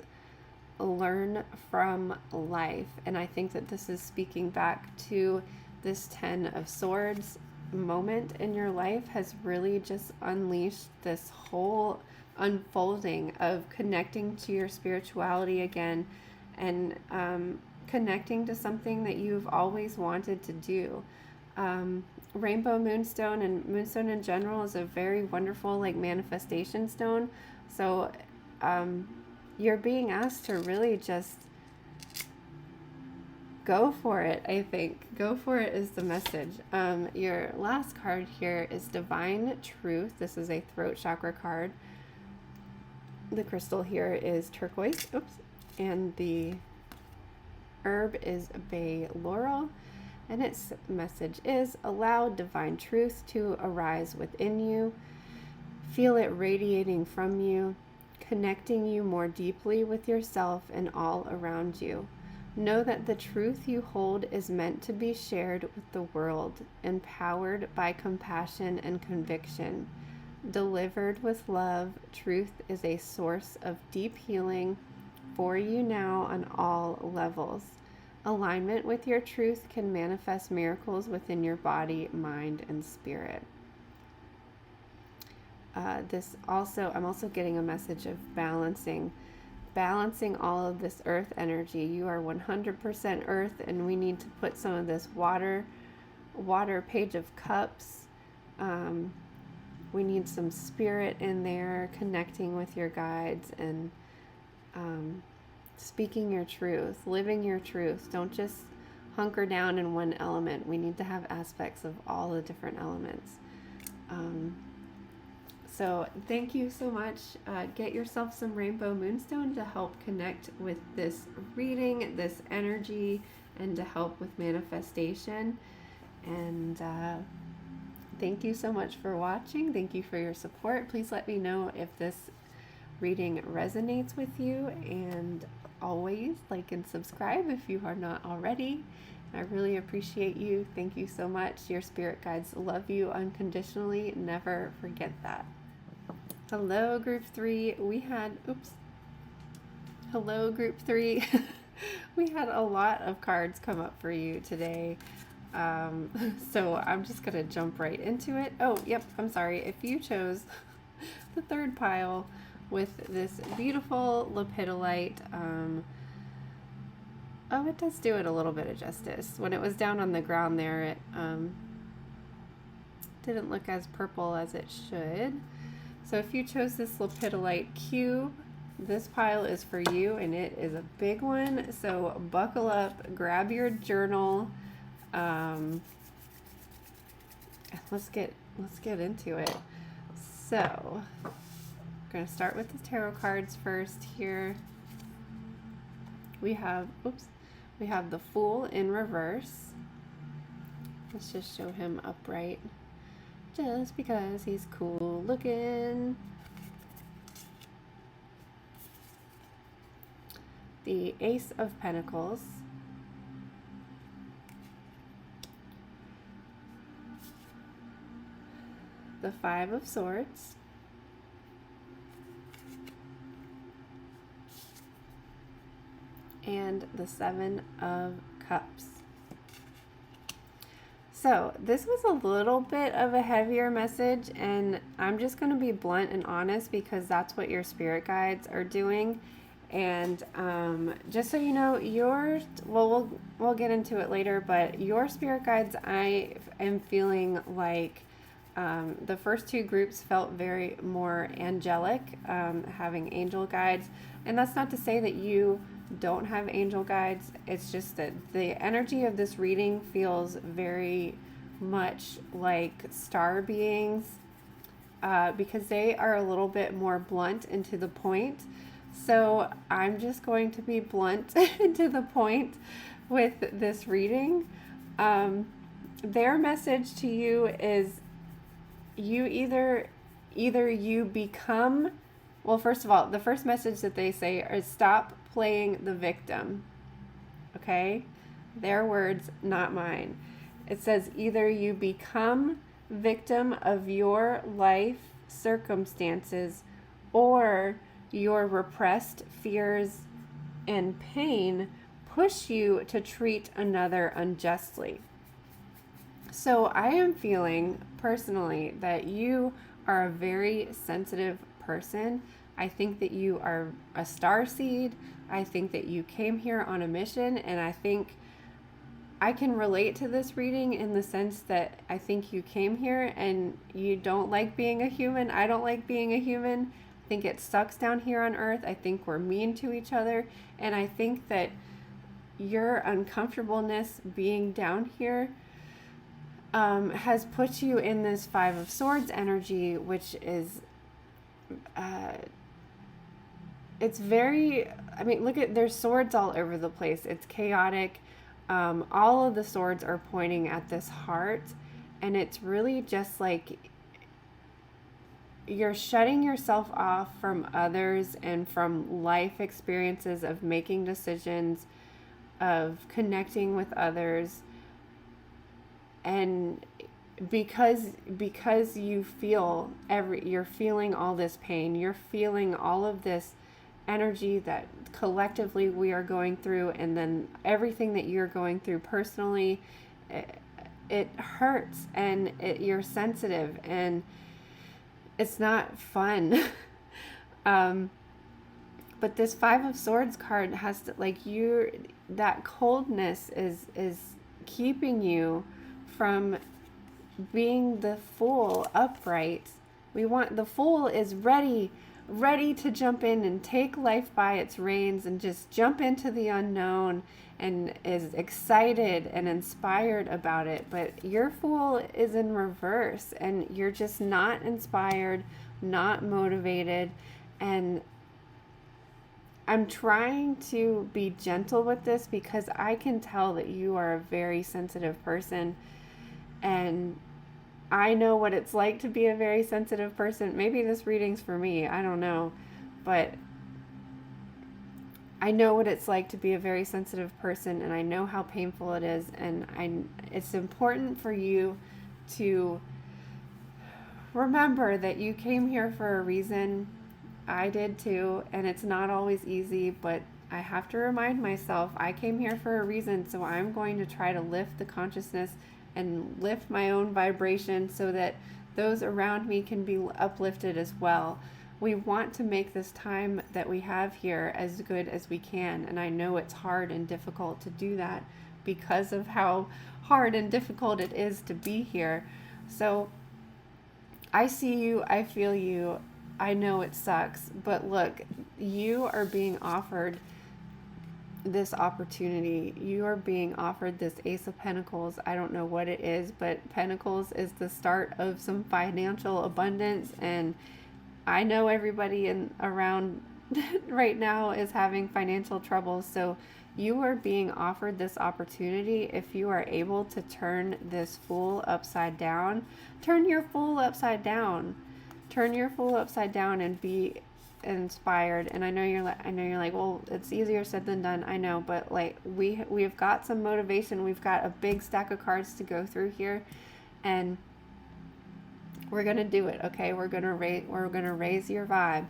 Speaker 1: learn from life. And I think that this is speaking back to this 10 of Swords moment in your life has really just unleashed this whole unfolding of connecting to your spirituality again, and connecting to something that you've always wanted to do. Rainbow moonstone and moonstone in general is a very wonderful like manifestation stone. So you're being asked to really just go for it. I think go for it is the message. Your last card here is Divine Truth. This is a throat chakra card. The crystal here is turquoise. Oops. And the herb is bay laurel. And its message is, allow divine truth to arise within you. Feel it radiating from you, connecting you more deeply with yourself and all around you. Know that the truth you hold is meant to be shared with the world, empowered by compassion and conviction. Delivered with love, truth is a source of deep healing for you now on all levels. Alignment with your truth can manifest miracles within your body, mind, and spirit. I'm also getting a message of balancing all of this earth energy. You are 100% earth, and we need to put some of this water page of cups. We need some spirit in there, connecting with your guides and speaking your truth, living your truth. Don't just hunker down in one element. We need to have aspects of all the different elements. So thank you so much. Get yourself some rainbow moonstone to help connect with this reading, this energy, and to help with manifestation. And thank you so much for watching. Thank you for your support. Please let me know if this reading resonates with you, and always like and subscribe if you are not already. I really appreciate you. Thank you so much. Your spirit guides love you unconditionally. Never forget that. Hello, group 3. Hello, group 3. We had a lot of cards come up for you today. So I'm just going to jump right into it. Oh, yep. I'm sorry. If you chose the third pile with this beautiful lepidolite, oh, it does do it a little bit of justice. When it was down on the ground there, it didn't look as purple as it should. So if you chose this lepidolite cube, this pile is for you, and it is a big one. So buckle up, grab your journal. Let's get into it. So we're going to start with the tarot cards first here. We have the Fool in reverse. Let's just show him upright, just because he's cool looking. The Ace of Pentacles. The Five of Swords. And the Seven of Cups. So this was a little bit of a heavier message, and I'm just going to be blunt and honest because that's what your spirit guides are doing. And just so you know, we'll get into it later, but your spirit guides, I am feeling like the first two groups felt very more angelic, having angel guides. And that's not to say that you don't have angel guides. It's just that the energy of this reading feels very much like star beings, because they are a little bit more blunt and to the point. So I'm just going to be blunt and to the point with this reading. Their message to you is you either you become, well, first of all, the first message that they say is stop playing the victim. Okay? Their words, not mine. It says either you become victim of your life circumstances, or your repressed fears and pain push you to treat another unjustly. So I am feeling personally that you are a very sensitive person. I think that you are a starseed. I think that you came here on a mission, and I think I can relate to this reading in the sense that I think you came here and you don't like being a human. I don't like being a human. I think it sucks down here on Earth. I think we're mean to each other, and I think that your uncomfortableness being down here has put you in this Five of Swords energy, which is it's very, I mean, look at, there's swords all over the place. It's chaotic. All of the swords are pointing at this heart, and it's really just like you're shutting yourself off from others and from life experiences of making decisions, of connecting with others. And because you feel you're feeling all this pain, you're feeling all of this energy that collectively we are going through, and then everything that you're going through personally, it hurts, and you're sensitive, and it's not fun. But this Five of Swords card has to, like, that coldness is keeping you from being the Fool upright. The Fool is ready ready to jump in and take life by its reins and just jump into the unknown and is excited and inspired about it. But your Fool is in reverse, and you're just not inspired, not motivated. And I'm trying to be gentle with this because I can tell that you are a very sensitive person, and I know what it's like to be a very sensitive person. Maybe this reading's for me, I don't know, but I know what it's like to be a very sensitive person, and I know how painful it is, and it's important for you to remember that you came here for a reason. I did too, and it's not always easy, but I have to remind myself I came here for a reason, so I'm going to try to lift the consciousness and lift my own vibration so that those around me can be uplifted as well. We want to make this time that we have here as good as we can, and I know it's hard and difficult to do that because of how hard and difficult it is to be here. So I see you, I feel you, I know it sucks, but look, you are being offered this opportunity. You are being offered this Ace of Pentacles. I don't know what it is, but Pentacles is the start of some financial abundance, and I know everybody around right now is having financial troubles. So you are being offered this opportunity. If you are able to turn this Fool upside down, turn your Fool upside down. Turn your Fool upside down and be inspired. And I know you're like, well, it's easier said than done. I know, but like we've got some motivation. We've got a big stack of cards to go through here, and we're gonna do it. Okay, we're gonna raise your vibe.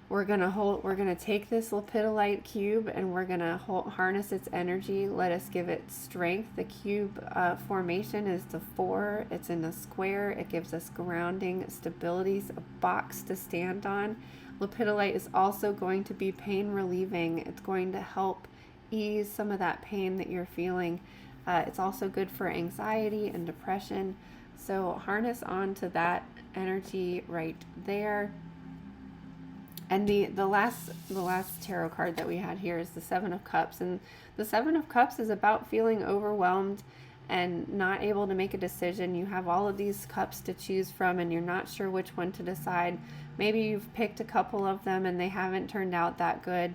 Speaker 1: We're gonna take this lepidolite cube, and we're gonna harness its energy. Let us give it strength. The cube formation is the 4. It's in a square. It gives us grounding, stability, a box to stand on. Lepidolite is also going to be pain relieving. It's going to help ease some of that pain that you're feeling. It's also good for anxiety and depression. So harness on to that energy right there. And the last tarot card that we had here is the 7 of Cups. And the 7 of Cups is about feeling overwhelmed and not able to make a decision. You have all of these cups to choose from, and you're not sure which one to decide. Maybe you've picked a couple of them and they haven't turned out that good.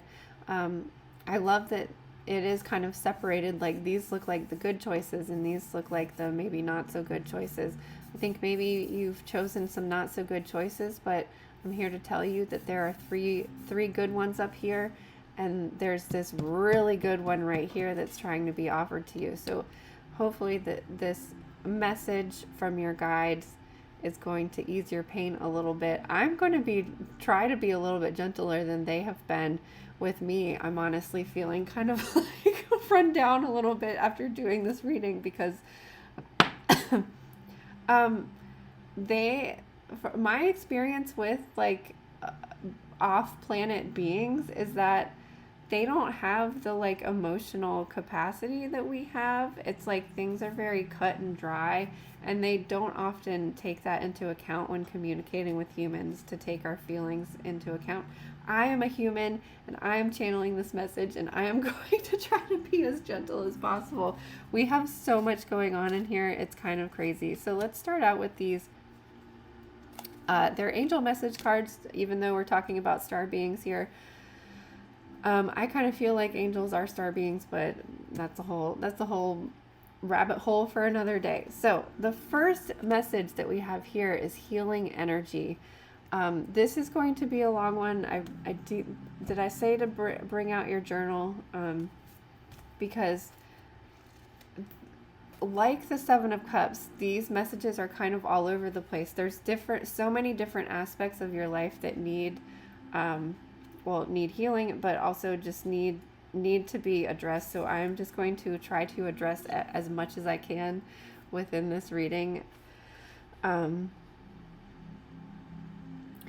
Speaker 1: I love that it is kind of separated. Like these look like the good choices and these look like the maybe not so good choices. I think maybe you've chosen some not so good choices, but I'm here to tell you that there are three good ones up here, and there's this really good one right here that's trying to be offered to you. So hopefully this message from your guides is going to ease your pain a little bit. I'm going to try to be a little bit gentler than they have been with me. I'm honestly feeling kind of like run down a little bit after doing this reading because my experience with like off-planet beings is that they don't have the like emotional capacity that we have. It's like things are very cut and dry, and they don't often take that into account when communicating with humans, to take our feelings into account. I am a human, and I am channeling this message, and I am going to try to be as gentle as possible. We have so much going on in here. It's kind of crazy. So let's start out with these. They're angel message cards, even though we're talking about star beings here. I kind of feel like angels are star beings, but that's the whole rabbit hole for another day. So the first message that we have here is healing energy. This is going to be a long one. Did I say to bring out your journal? Because like the 7 of Cups, these messages are kind of all over the place. There's so many different aspects of your life that need healing, but also just need to be addressed. So I'm just going to try to address as much as I can within this reading.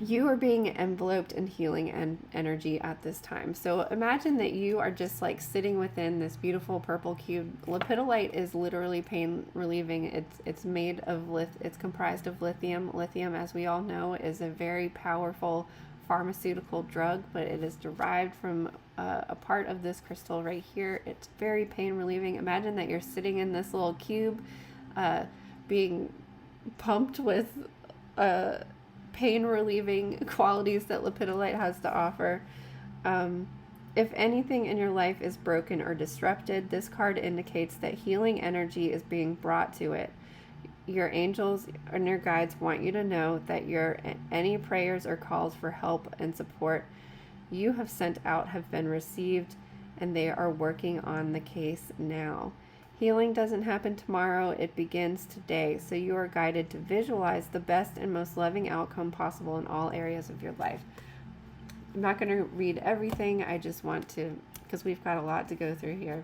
Speaker 1: You are being enveloped in healing and energy at this time. So imagine that you are just like sitting within this beautiful purple cube. Lepidolite is literally pain relieving. It's comprised of lithium. Lithium, as we all know, is a very powerful pharmaceutical drug, but it is derived from a part of this crystal right here. It's very pain relieving. Imagine that you're sitting in this little cube being pumped with pain relieving qualities that lepidolite has to offer. If anything in your life is broken or disrupted, this card indicates that healing energy is being brought to it. Your angels and your guides want you to know that any prayers or calls for help and support you have sent out have been received, and they are working on the case now. Healing doesn't happen tomorrow, it begins today, so you are guided to visualize the best and most loving outcome possible in all areas of your life. I'm not going to read everything, I just want to, because we've got a lot to go through here.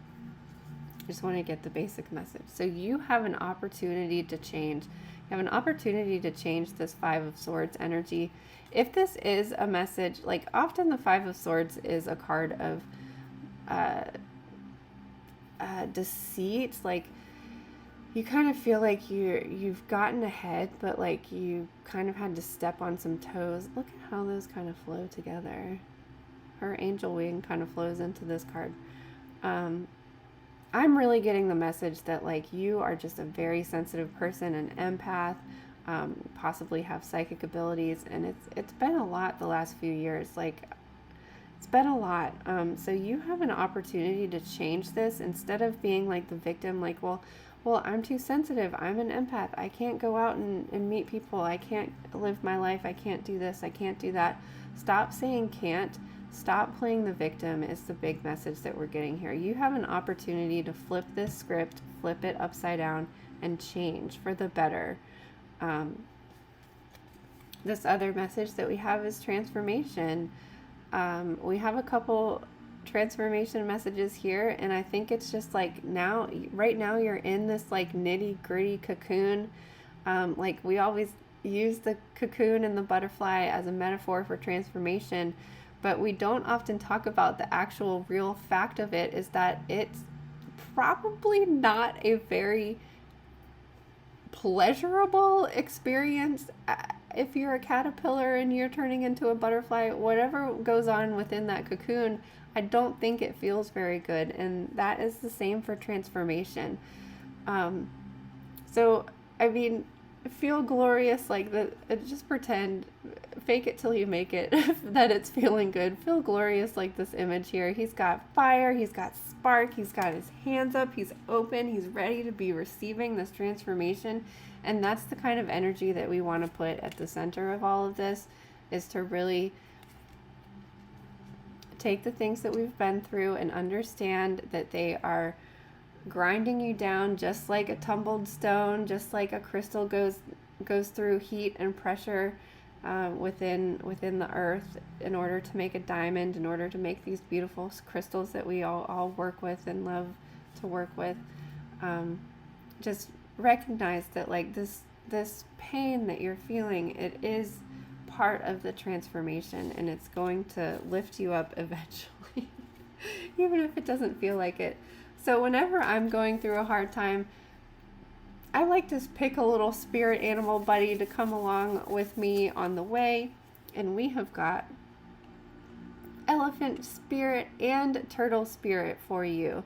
Speaker 1: I just want to get the basic message. So you have an opportunity to change. You have an opportunity to change this Five of Swords energy. If this is a message, like often the Five of Swords is a card of deceit, like you kind of feel like you've gotten ahead, but like you kind of had to step on some toes. Look at how those kind of flow together. Her angel wing kind of flows into this card. I'm really getting the message that like you are just a very sensitive person, an empath, possibly have psychic abilities, and it's been a lot the last few years. Like it's been a lot. So you have an opportunity to change this instead of being like the victim, like, well, I'm too sensitive. I'm an empath. I can't go out and meet people. I can't live my life. I can't do this. I can't do that. Stop saying can't. Stop playing the victim is the big message that we're getting here. You have an opportunity to flip this script, flip it upside down, and change for the better. This other message that we have is transformation. We have a couple transformation messages here, and I think it's just like right now you're in this like nitty gritty cocoon. Like we always use the cocoon and the butterfly as a metaphor for transformation, but we don't often talk about the actual real fact of it is that it's probably not a very pleasurable experience. If you're a caterpillar and you're turning into a butterfly, whatever goes on within that cocoon, I don't think it feels very good. And that is the same for transformation. So, I mean, feel glorious, like just pretend, fake it till you make it, that it's feeling good. Feel glorious like this image here. He's got fire, he's got spark, he's got his hands up, he's open, he's ready to be receiving this transformation. And that's the kind of energy that we want to put at the center of all of this, is to really take the things that we've been through and understand that they are grinding you down just like a tumbled stone, just like a crystal goes through heat and pressure within the earth in order to make a diamond, in order to make these beautiful crystals that we all work with and love to work with. Just recognize that like this pain that you're feeling, it is part of the transformation, and it's going to lift you up eventually even if it doesn't feel like it. So whenever I'm going through a hard time, I like to pick a little spirit animal buddy to come along with me on the way, and we have got elephant spirit and turtle spirit for you.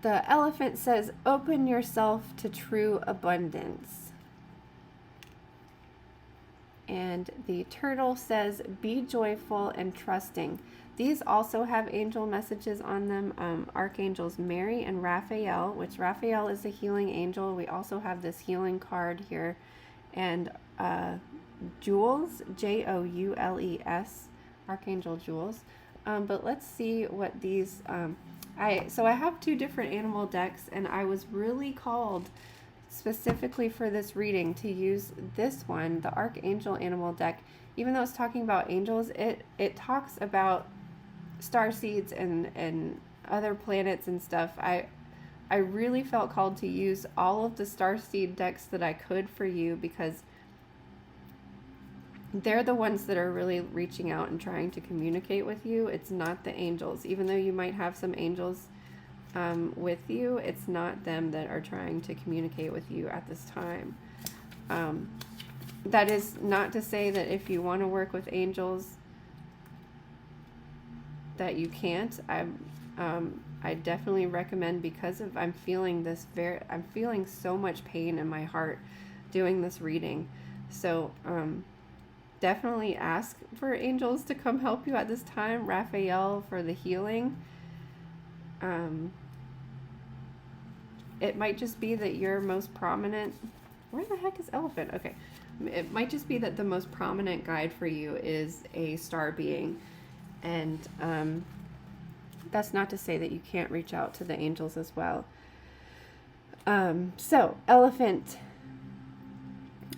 Speaker 1: The elephant says, open yourself to true abundance. And the turtle says, be joyful and trusting. These also have angel messages on them. Archangels Mary and Raphael, which Raphael is a healing angel. We also have this healing card here. And Jules, Joules, Archangel Jules. But let's see what these... So I have two different animal decks, and I was really called specifically for this reading to use this one, the Archangel Animal deck. Even though it's talking about angels, it talks about star seeds and other planets and stuff. I really felt called to use all of the star seed decks that I could for you, because they're the ones that are really reaching out and trying to communicate with you. It's not the angels. Even though you might have some angels with you, it's not them that are trying to communicate with you at this time. That is not to say that if you want to work with angels, that you can't, I definitely recommend, because of I'm feeling so much pain in my heart doing this reading. So definitely ask for angels to come help you at this time. Raphael for the healing. It might just be that your most prominent, where the heck is elephant? Okay. It might just be that the most prominent guide for you is a star being. And that's not to say that you can't reach out to the angels as well. So elephants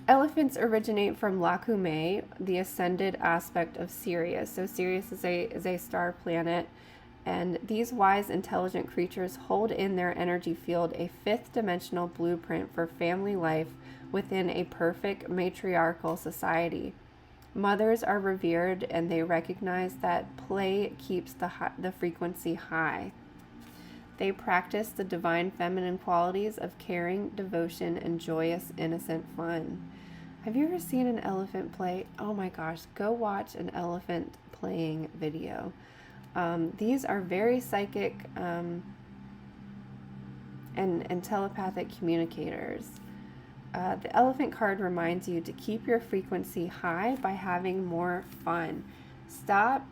Speaker 1: originate from Lacumae, the ascended aspect of Sirius. So Sirius is a star planet. And these wise, intelligent creatures hold in their energy field a fifth dimensional blueprint for family life within a perfect matriarchal society. Mothers are revered, and they recognize that play keeps the frequency high. They practice the divine feminine qualities of caring, devotion, and joyous, innocent fun. Have you ever seen an elephant play? Oh my gosh, go watch an elephant playing video. These are very psychic and telepathic communicators. The elephant card reminds you to keep your frequency high by having more fun. Stop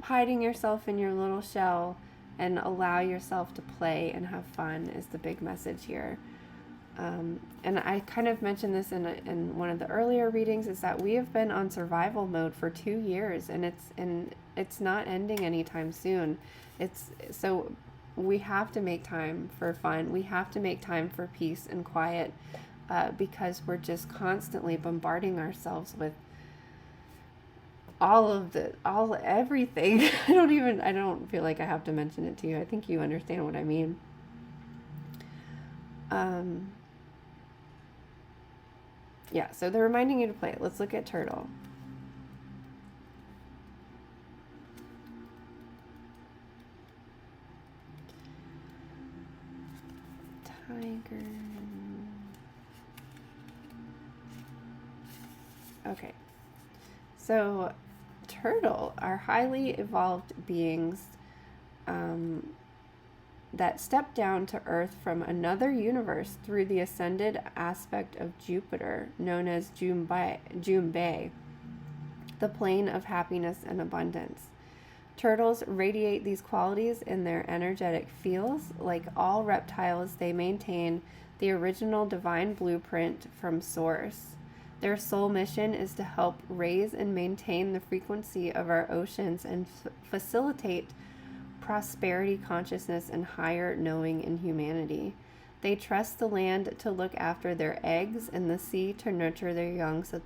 Speaker 1: hiding yourself in your little shell and allow yourself to play and have fun is the big message here. And I kind of mentioned this in one of the earlier readings, is that we have been on survival mode for 2 years, and it's not ending anytime soon. So we have to make time for fun. We have to make time for peace and quiet, because we're just constantly bombarding ourselves with everything. I don't feel like I have to mention it to you. I think you understand what I mean. Yeah, so they're reminding you to play it. Let's look at turtle. Tiger. Okay. So turtle are highly evolved beings that step down to Earth from another universe through the ascended aspect of Jupiter, known as Junbei, the plane of happiness and abundance. Turtles radiate these qualities in their energetic fields. Like all reptiles, they maintain the original divine blueprint from Source. Their sole mission is to help raise and maintain the frequency of our oceans and facilitate prosperity, consciousness, and higher knowing in humanity. They trust the land to look after their eggs and the sea to nurture their young, so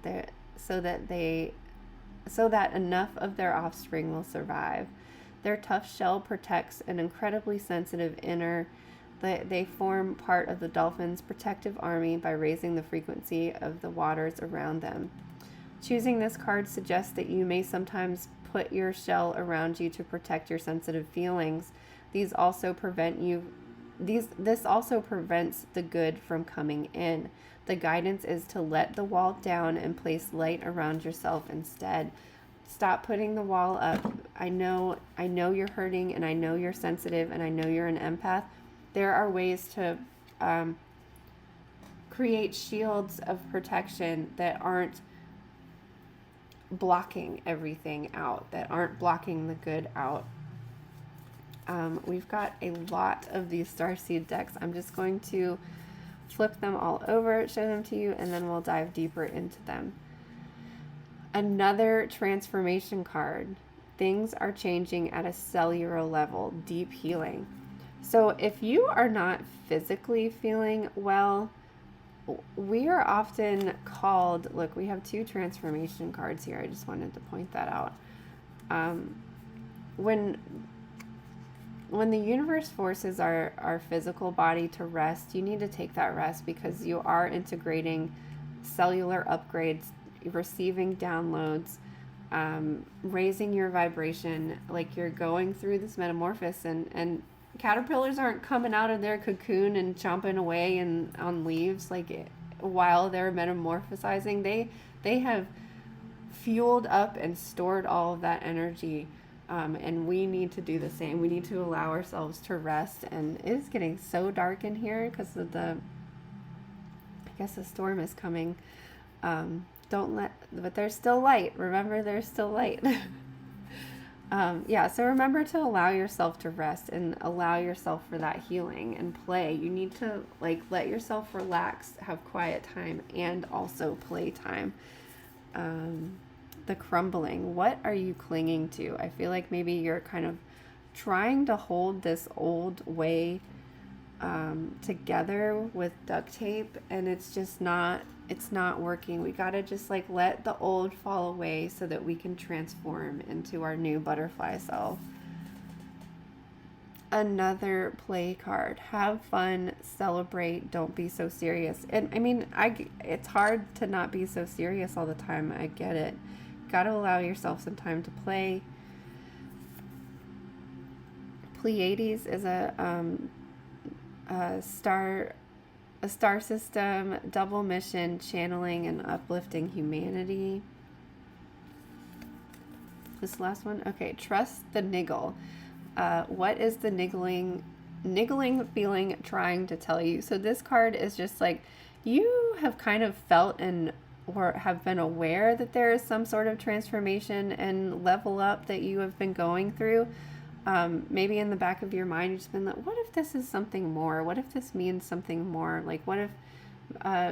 Speaker 1: that enough of their offspring will survive. Their tough shell protects an incredibly sensitive inner. They form part of the dolphin's protective army by raising the frequency of the waters around them. Choosing this card suggests that you may sometimes put your shell around you to protect your sensitive feelings. This also prevents the good from coming in. The guidance is to let the wall down and place light around yourself instead. Stop putting the wall up. I know you're hurting, and I know you're sensitive, and I know you're an empath. There are ways to create shields of protection that aren't blocking everything out, that aren't blocking the good out. We've got a lot of these starseed decks. I'm just going to flip them all over, show them to you, and then we'll dive deeper into them. Another transformation card. Things are changing at a cellular level, deep healing. So if you are not physically feeling well, we are often called, look, we have 2 transformation cards here. I just wanted to point that out. When the universe forces our physical body to rest, you need to take that rest, because you are integrating cellular upgrades, receiving downloads, raising your vibration, like you're going through this metamorphosis, and caterpillars aren't coming out of their cocoon and chomping away on leaves while they're metamorphosizing. They have fueled up and stored all of that energy And we need to do the same. We need to allow ourselves to rest. And it is getting so dark in here because of I guess the storm is coming. But there's still light. Remember, there's still light. So remember to allow yourself to rest and allow yourself for that healing and play. You need to let yourself relax, have quiet time, and also play time. The crumbling. What are you clinging to? I feel like maybe you're kind of trying to hold this old way together with duct tape, and it's not working. We gotta just let the old fall away so that we can transform into our new butterfly self. Another play card. Have fun, celebrate, don't be so serious. And I mean, it's hard to not be so serious all the time. I get it. Got to allow yourself some time to play. Pleiades is a star system, double mission, channeling and uplifting humanity. This last one? Okay, trust the niggle. What is the niggling feeling trying to tell you? So this card is just you have kind of felt or have been aware that there is some sort of transformation and level up that you have been going through. Maybe in the back of your mind, you've just been what if this is something more? What if this means something more? What if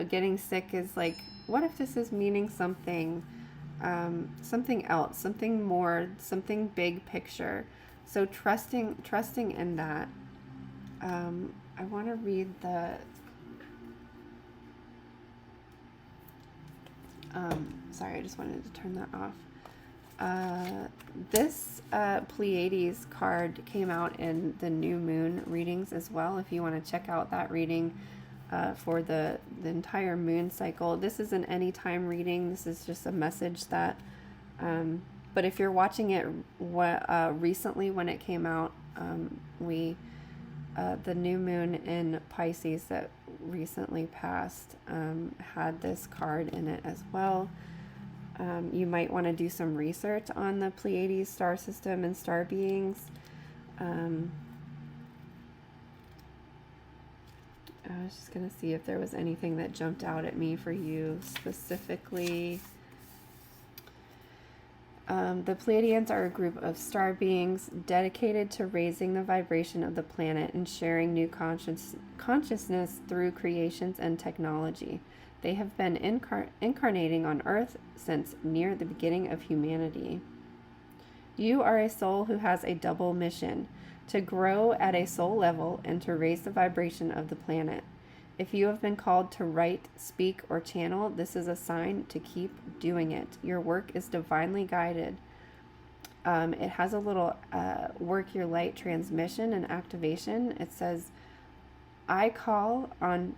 Speaker 1: getting sick is what if this is meaning something else, something more, something big picture? So trusting in that. I want to read the sorry, I just wanted to turn that off. This Pleiades card came out in the new moon readings as well. If you want to check out that reading for the entire moon cycle. This is an anytime reading. This is just a message that, but if you're watching it recently when it came out, the new moon in Pisces that recently passed had this card in it as well. You might want to do some research on the Pleiades star system and star beings. I was just going to see if there was anything that jumped out at me for you specifically. The Pleiadians are a group of star beings dedicated to raising the vibration of the planet and sharing new consciousness through creations and technology. They have been incarnating on Earth since near the beginning of humanity. You are a soul who has a double mission: to grow at a soul level and to raise the vibration of the planet. If you have been called to write, speak, or channel, this is a sign to keep doing it. Your work is divinely guided. It has a little work your light transmission and activation. It says, I call upon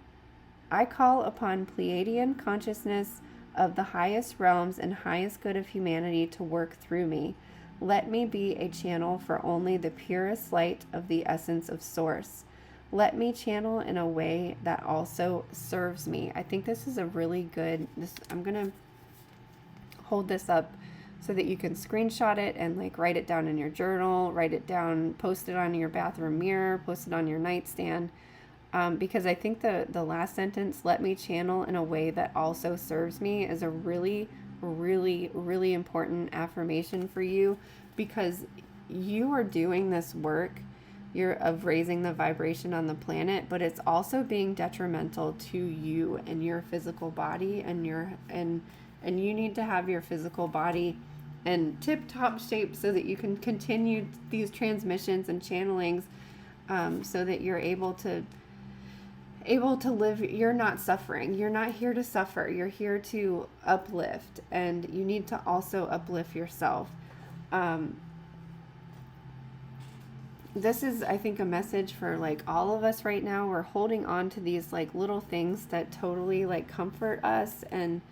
Speaker 1: Pleiadian consciousness of the highest realms and highest good of humanity to work through me. Let me be a channel for only the purest light of the essence of Source. Let me channel in a way that also serves me. I think this is a really good, I'm going to hold this up so that you can screenshot it and write it down in your journal, write it down, post it on your bathroom mirror, post it on your nightstand. Because I think the last sentence, let me channel in a way that also serves me, is a really, really, really important affirmation for you, because you are doing this work of raising the vibration on the planet, but it's also being detrimental to you and your physical body, and you need to have your physical body in tip-top shape so that you can continue these transmissions and channelings, so that you're able to live. You're not suffering. You're not here to suffer. You're here to uplift, and you need to also uplift yourself. This is, I think, a message for all of us right now. We're holding on to these little things that totally comfort us, and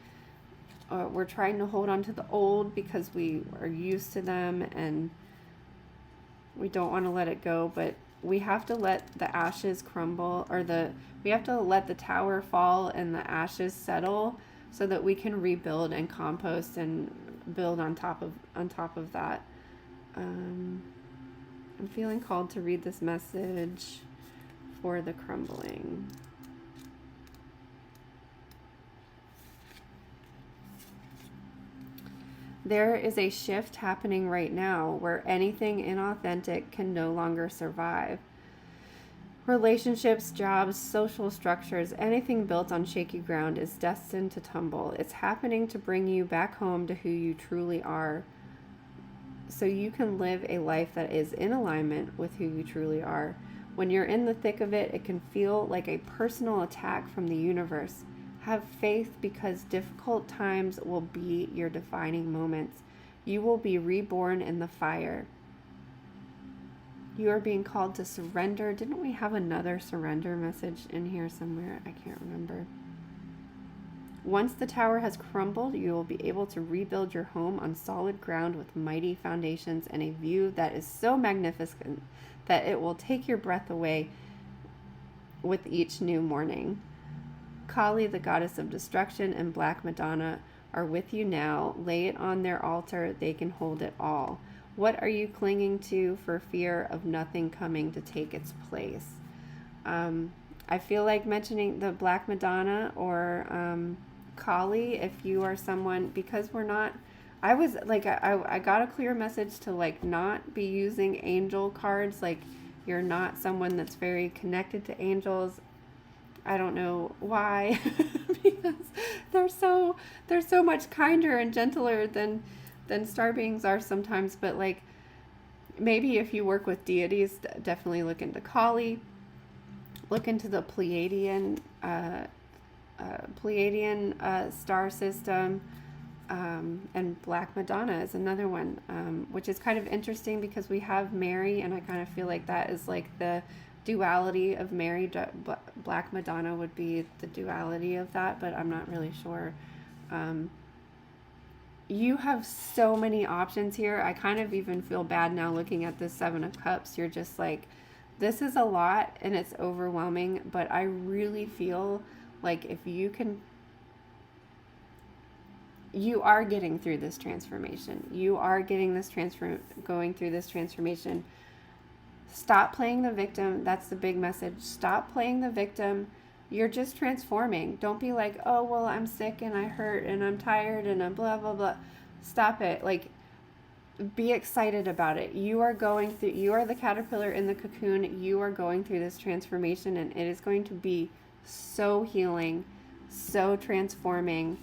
Speaker 1: we're trying to hold on to the old because we are used to them and we don't want to let it go. But we have to let the ashes crumble, we have to let the tower fall and the ashes settle, so that we can rebuild and compost and build on top of that. I'm feeling called to read this message for the crumbling. There is a shift happening right now where anything inauthentic can no longer survive. Relationships, jobs, social structures, anything built on shaky ground is destined to tumble. It's happening to bring you back home to who you truly are, so you can live a life that is in alignment with who you truly are. When you're in the thick of it, it can feel like a personal attack from the universe. Have faith, because difficult times will be your defining moments. You will be reborn in the fire. You are being called to surrender. Didn't we have another surrender message in here somewhere? I can't remember. Once the tower has crumbled, you will be able to rebuild your home on solid ground with mighty foundations and a view that is so magnificent that it will take your breath away with each new morning. Kali, the goddess of destruction, and Black Madonna are with you now. Lay it on their altar. They can hold it all. What are you clinging to for fear of nothing coming to take its place? I feel like mentioning the Black Madonna or Kali, if you are someone, because we're not, I was like, I got a clear message to like not be using angel cards. Like, you're not someone that's very connected to angels. I don't know why, because they're so much kinder and gentler than star beings are sometimes. But like, maybe if you work with deities, definitely look into Kali. Look into the Pleiadian star system, and Black Madonna is another one, which is kind of interesting because we have Mary, and I kind of feel like that is like the duality of Mary. Black Madonna would be the duality of that, but I'm not really sure. You have so many options here. I kind of even feel bad now looking at this Seven of Cups. You're just like, this is a lot and it's overwhelming, but I really feel like if you can, you are getting through this transformation. You are getting this going through this transformation. Stop playing the victim. That's the big message. Stop playing the victim. You're just transforming. Don't be like, oh, well, I'm sick and I hurt and I'm tired and I'm blah, blah, blah. Stop it. Like, be excited about it. You are going through, you are the caterpillar in the cocoon. You are going through this transformation, and it is going to be so healing, so transforming,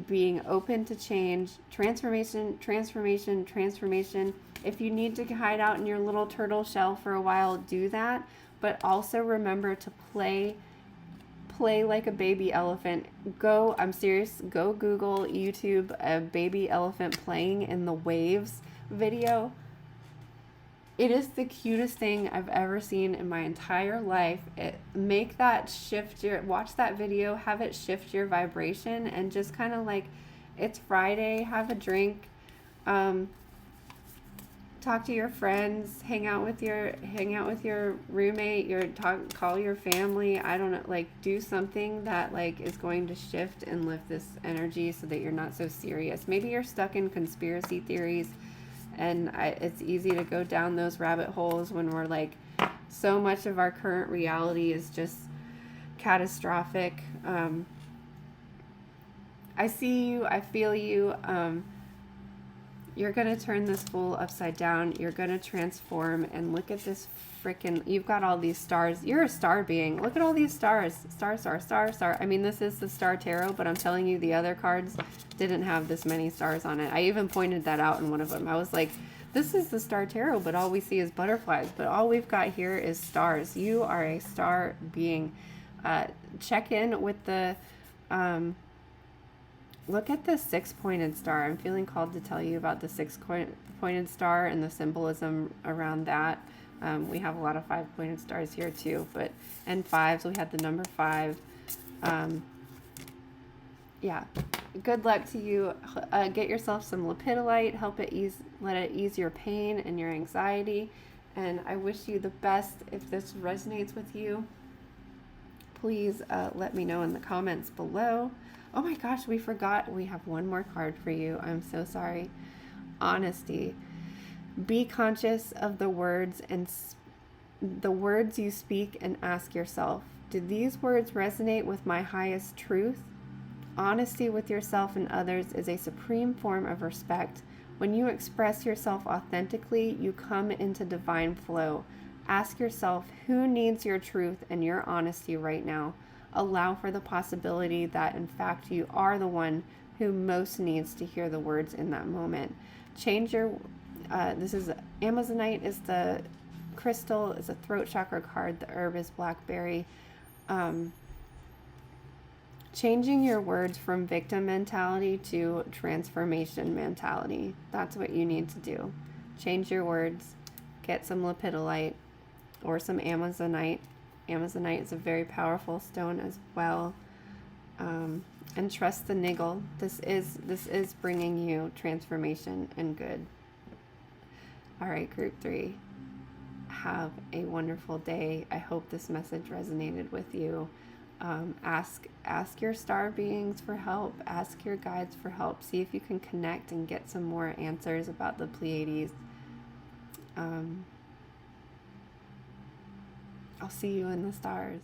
Speaker 1: being open to change, transformation, transformation, transformation. If you need to hide out in your little turtle shell for a while, do that. But also remember to play like a baby elephant. I'm serious, go Google, YouTube, a baby elephant playing in the waves video. It is the cutest thing I've ever seen in my entire life. Make that shift watch that video, have it shift your vibration, and just kind of like, it's Friday, have a drink, talk to your friends, hang out with your roommate, call your family. I don't know, like, do something that like is going to shift and lift this energy so that you're not so serious. Maybe you're stuck in conspiracy theories, and it's easy to go down those rabbit holes when we're like, so much of our current reality is just catastrophic. I see you, I feel you. You're going to turn this fool upside down. You're going to transform, and look at this freaking, you've got all these stars. You're a star being. Look at all these stars. Star, star, star, star. I mean, this is the Star Tarot, but I'm telling you, the other cards didn't have this many stars on it. I even pointed that out in one of them. I was like, this is the Star Tarot, but all we see is butterflies. But all we've got here is stars. You are a star being. Check in with the... look at the 6-pointed star. I'm feeling called to tell you about the 6-pointed star and the symbolism around that. We have a lot of 5-pointed stars here too, and 5s. We had the number 5. Yeah. Good luck to you. Get yourself some lepidolite. Let it ease your pain and your anxiety. And I wish you the best. If this resonates with you, please let me know in the comments below. Oh my gosh, we forgot. We have one more card for you. I'm so sorry. Honesty. Be conscious of the words you speak, and ask yourself, do these words resonate with my highest truth? Honesty with yourself and others is a supreme form of respect. When you express yourself authentically, you come into divine flow. Ask yourself, who needs your truth and your honesty right now? Allow for the possibility that, in fact, you are the one who most needs to hear the words in that moment. Change your, this is Amazonite is the crystal, is a throat chakra card. The herb is blackberry. Changing your words from victim mentality to transformation mentality. That's what you need to do. Change your words. Get some lepidolite or some Amazonite. Amazonite is a very powerful stone as well. And trust the niggle. This is bringing you transformation and good. All right, group 3. Have a wonderful day. I hope this message resonated with you. Ask your star beings for help. Ask your guides for help. See if you can connect and get some more answers about the Pleiades. I'll see you in the stars.